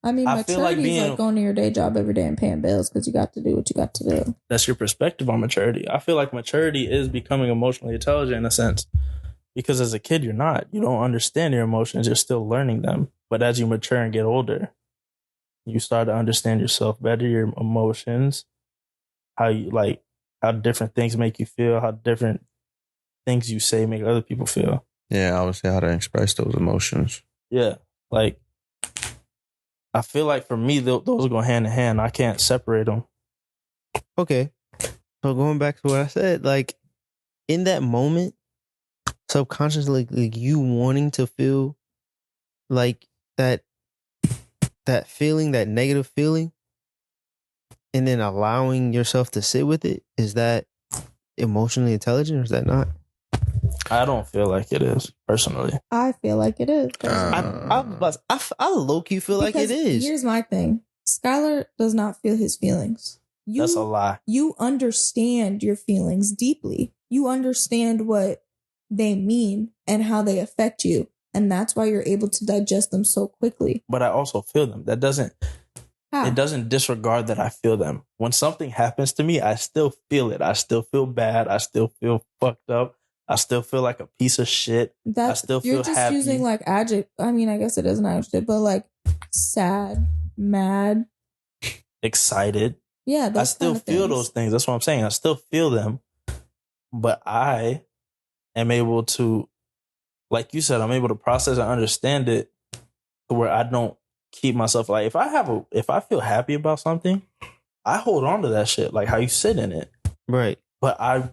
maturity is like going to your day job every day and paying bills because you got to do what you got to do. That's your perspective on maturity. I feel like maturity is becoming emotionally intelligent in a sense. Because as a kid, you're not. You don't understand your emotions. You're still learning them. But as you mature and get older, you start to understand yourself better, your emotions, how different things make you feel, how different things you say make other people feel. Yeah, I would say how to express those emotions. Yeah. Like, I feel like for me, those go hand in hand. I can't separate them. Okay. So going back to what I said, like, in that moment, subconsciously, like you wanting to feel like that feeling, that negative feeling, and then allowing yourself to sit with it, is that emotionally intelligent or is that not? I don't feel like it is, personally. I feel like it is. I low-key feel like it is. Here's my thing. Skylar does not feel his feelings. That's a lie. You understand your feelings deeply. You understand what they mean and how they affect you. And that's why you're able to digest them so quickly. But I also feel them. It doesn't disregard that I feel them. When something happens to me, I still feel it. I still feel bad. I still feel fucked up. I still feel like a piece of shit. I still feel happy. You're just using like adjective. I mean, I guess it is an adjective, but like sad, mad, excited. Yeah, I still feel those things. That's what I'm saying. I still feel them, but I am able to, like you said, I'm able to process and understand it to where I don't keep myself like, if I feel happy about something, I hold on to that shit, like how you sit in it. Right. But I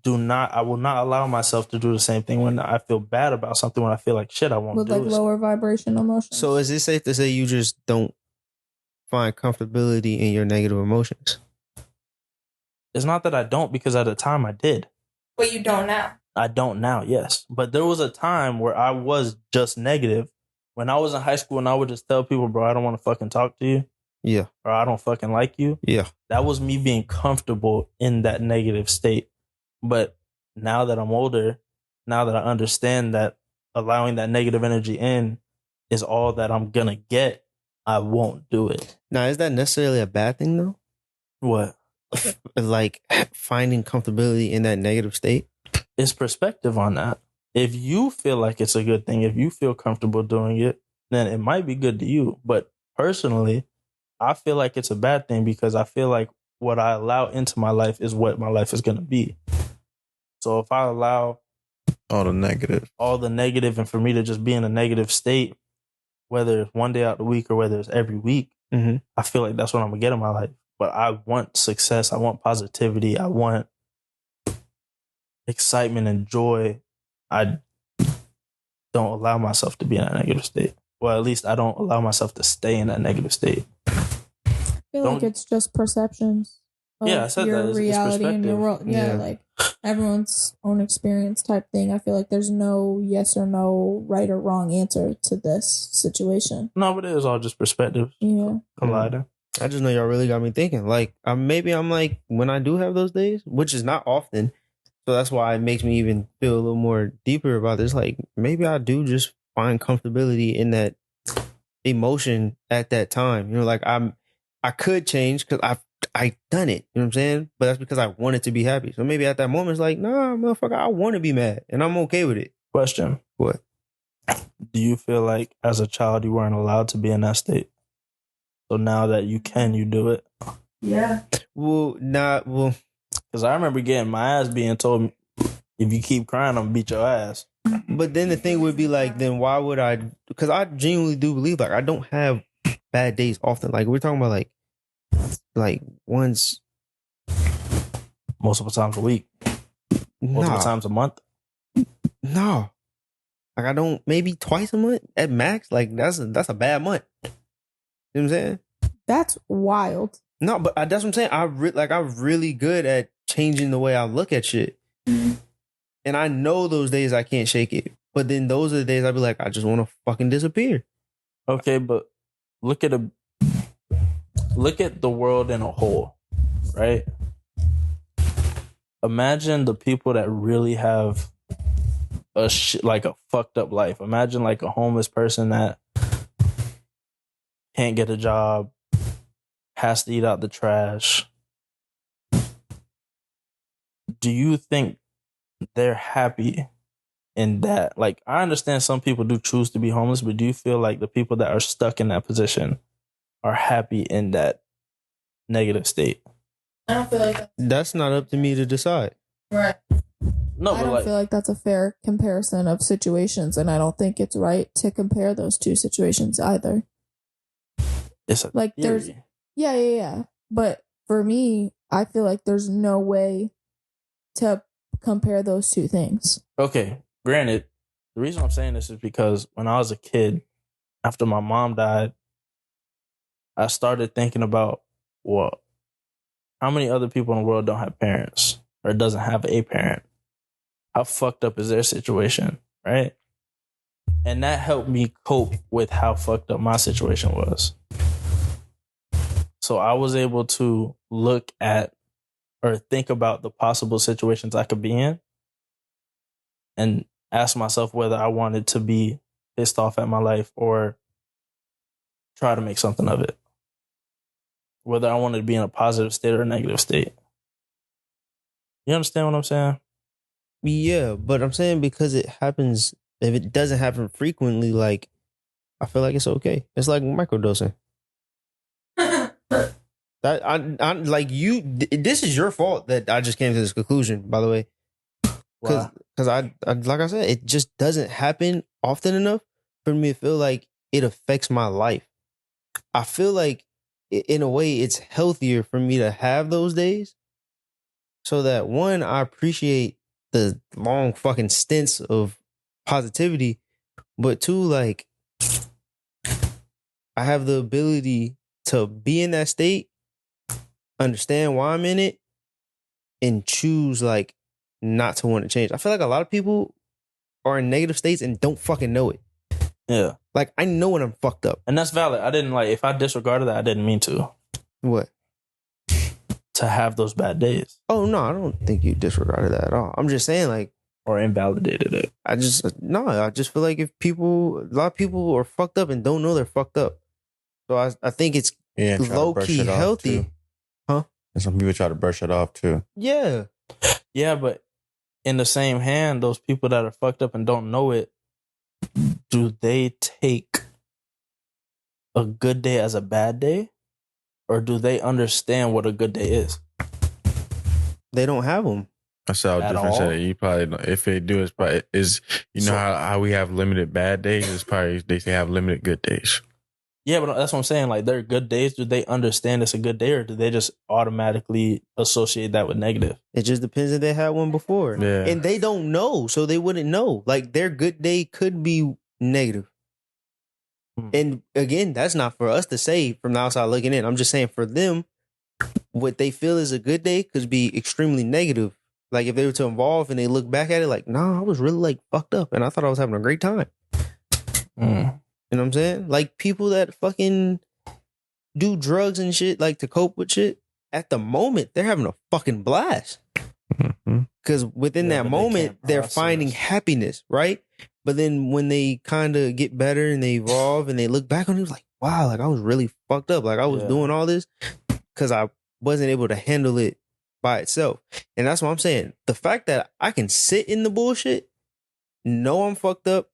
will not allow myself to do the same thing when I feel bad about something, when I feel like shit, I won't do it. With like lower vibration emotions. So is it safe to say you just don't find comfortability in your negative emotions? It's not that I don't, because at the time I did. But you don't now. I don't now, yes. But there was a time where I was just negative. When I was in high school and I would just tell people, bro, I don't want to fucking talk to you. Yeah. Or I don't fucking like you. Yeah. That was me being comfortable in that negative state. But now that I'm older, now that I understand that allowing that negative energy in is all that I'm going to get, I won't do it. Now, is that necessarily a bad thing, though? What? Like finding comfortability in that negative state? It's perspective on that. If you feel like it's a good thing, if you feel comfortable doing it, then it might be good to you. But personally, I feel like it's a bad thing because I feel like what I allow into my life is what my life is going to be. So if I allow all the negative and for me to just be in a negative state, whether it's one day out the week or whether it's every week, I feel like that's what I'm going to get in my life. But I want success. I want positivity. I want excitement and joy. I don't allow myself to be in that negative state. Well, at least I don't allow myself to stay in that negative state. I feel like it's just perceptions. Yeah, I said your that. Reality in your world. Yeah, like everyone's own experience type thing. I feel like there's no yes or no right or wrong answer to this situation. No, but it is all just perspective. Yeah. Colliding. I just know y'all really got me thinking. Like, maybe I'm like, when I do have those days, which is not often, so that's why it makes me even feel a little more deeper about this. Like, maybe I do just find comfortability in that emotion at that time. You know, like I could change because I've done it. You know what I'm saying? But that's because I wanted to be happy. So maybe at that moment it's like, nah, motherfucker, I want to be mad, and I'm okay with it. Question: What? Do you feel like as a child you weren't allowed to be in that state? So now that you can, you do it? Yeah. Well, because I remember getting my ass being told, if you keep crying, I'm going to beat your ass. But then the thing would be like, then why would I? Because I genuinely do believe, like, I don't have bad days often. Like, we're talking about like once. Multiple times a week. Multiple times a month. No. Like, I don't, maybe twice a month at max. Like, that's a bad month. You know what I'm saying? That's wild. No, but that's what I'm saying. I'm really good at changing the way I look at shit. Mm-hmm. And I know those days I can't shake it. But then those are the days I'll be like, I just want to fucking disappear. Okay, but look at the world in a whole, right? Imagine the people that really have a fucked up life. Imagine like a homeless person that can't get a job, has to eat out the trash. Do you think they're happy in that? Like, I understand some people do choose to be homeless, but do you feel like the people that are stuck in that position are happy in that negative state? I don't feel like that's not up to me to decide. Right. No, I don't feel like that's a fair comparison of situations, and I don't think it's right to compare those two situations either. It's a like theory. There's yeah. But for me, I feel like there's no way to compare those two things. Okay, granted, the reason I'm saying this is because when I was a kid, after my mom died, I started thinking about, well, how many other people in the world don't have parents or doesn't have a parent? How fucked up is their situation, right? And that helped me cope with how fucked up my situation was. So I was able to look at or think about the possible situations I could be in and ask myself whether I wanted to be pissed off at my life or try to make something of it. Whether I wanted to be in a positive state or a negative state. You understand what I'm saying? Yeah, but I'm saying because it happens, if it doesn't happen frequently, like, I feel like it's okay. It's like microdosing. This is your fault that I just came to this conclusion, by the way. Because I like I said, it just doesn't happen often enough for me to feel like it affects my life. I feel like, in a way, it's healthier for me to have those days so that, one, I appreciate the long fucking stints of positivity, but two, like, I have the ability to be in that state, understand why I'm in it, and choose, like, not to want to change. I feel like a lot of people are in negative states and don't fucking know it. Yeah. Like, I know when I'm fucked up. And that's valid. I didn't, if I disregarded that, I didn't mean to. What? To have those bad days. Oh, no, I don't think you disregarded that at all. I'm just saying, like... Or invalidated it. I just feel like a lot of people are fucked up and don't know they're fucked up. So I think it's low-key healthy. Huh? And some people try to brush it off, too. Yeah. Yeah, but in the same hand, those people that are fucked up and don't know it, do they take a good day as a bad day? Or do they understand what a good day is? They don't have them. That's how different. You probably know. If they do, it's probably how we have limited bad days. It's probably they have limited good days. Yeah, but that's what I'm saying. Like, their good days, do they understand it's a good day, or do they just automatically associate that with negative? It just depends if they had one before. Yeah. And they don't know, so they wouldn't know. Like, their good day could be negative. And again, that's not for us to say from the outside looking in. I'm just saying for them, what they feel is a good day could be extremely negative. Like, if they were to evolve and they look back at it like, nah, I was really, like, fucked up and I thought I was having a great time. You know what I'm saying? Like, people that fucking do drugs and shit, like, to cope with shit, at the moment, they're having a fucking blast. Because within that moment, they're finding happiness, right? But then when they kind of get better and they evolve and they look back on it, it's like, wow, like, I was really fucked up. Like, I was doing all this because I wasn't able to handle it by itself. And that's what I'm saying. The fact that I can sit in the bullshit, know I'm fucked up.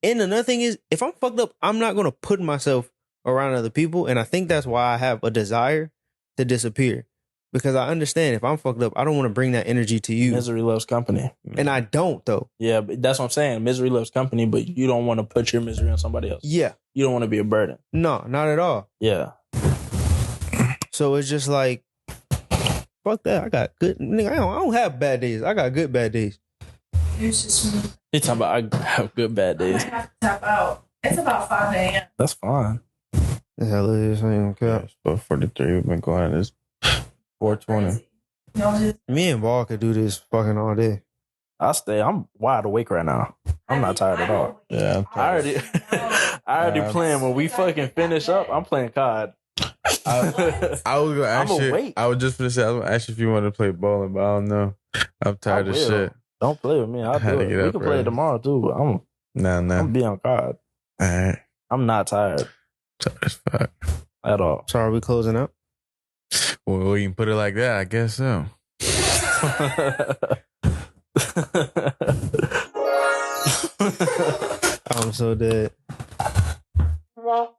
And another thing is, if I'm fucked up, I'm not going to put myself around other people. And I think that's why I have a desire to disappear. Because I understand if I'm fucked up, I don't want to bring that energy to you. Misery loves company. And I don't, though. Yeah, but that's what I'm saying. Misery loves company, but you don't want to put your misery on somebody else. Yeah. You don't want to be a burden. No, not at all. Yeah. So it's just like, fuck that. I got good. Nigga, I don't have bad days. I got good bad days. It's just... You're talking about I have good bad days. I have to tap out. It's about 5 a.m. That's fine. The hell it is. I ain't gonna cap. But 43, we've been going at this 420. Me and Ball could do this fucking all day. I'm wide awake right now. I'm not tired at all. Yeah, I'm tired. I already playing. When we fucking finish up, I'm playing COD. I was gonna ask you. I was just gonna say I was gonna ask you if you wanted to play bowling, but I don't know. I'm tired of shit. Don't play with me. I'll do it. We can play it tomorrow too. I'm gonna be on COD. All right. I'm not tired. Tired as fuck. At all. So are we closing up? Well, we can put it like that. I guess so. I'm so dead. Well,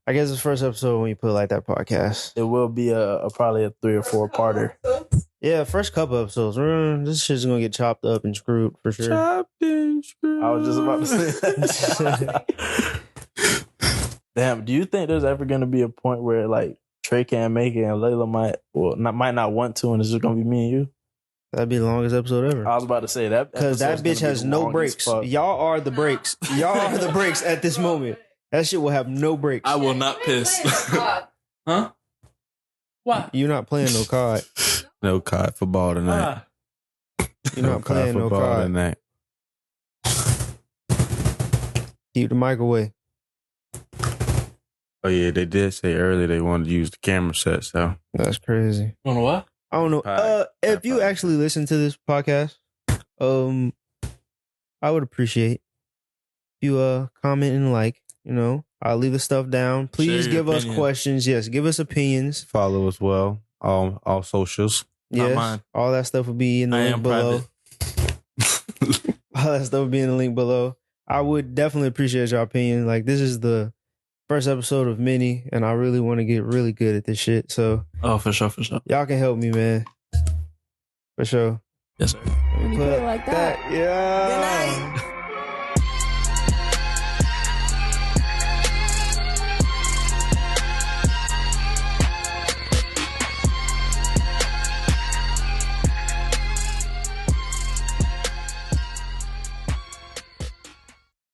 I guess it's the first episode when you put it like that podcast. It will be probably a 3 or 4 parter. Yeah, first couple episodes. This shit's gonna get chopped up and screwed for sure. Chopped and screwed. I was just about to say that. Damn, do you think there's ever gonna be a point where like Trey can't make it and Layla might not want to, and it's just gonna be me and you? That'd be the longest episode ever. I was about to say that because that bitch has no breaks. Y'all are the breaks. Y'all are the breaks at this moment. That shit will have no breaks. I will not piss. Huh? Why? You're not playing no COD. No COD football tonight. You're not playing no COD tonight. Keep the mic away. Oh yeah, they did say earlier they wanted to use the camera set, so that's crazy. On what? I don't know. If you actually listen to this podcast, I would appreciate you comment and like. You know, I'll leave the stuff down. Please give us questions. Yes, give us opinions. Follow us well. All socials. Yes, all that stuff will be in the link below. All that stuff will be in the link below. I would definitely appreciate your opinion. Like, this is the first episode of many, and I really want to get really good at this shit. So, for sure. Y'all can help me, man. For sure. Yes, sir. When you put it like that. Yeah. Good night.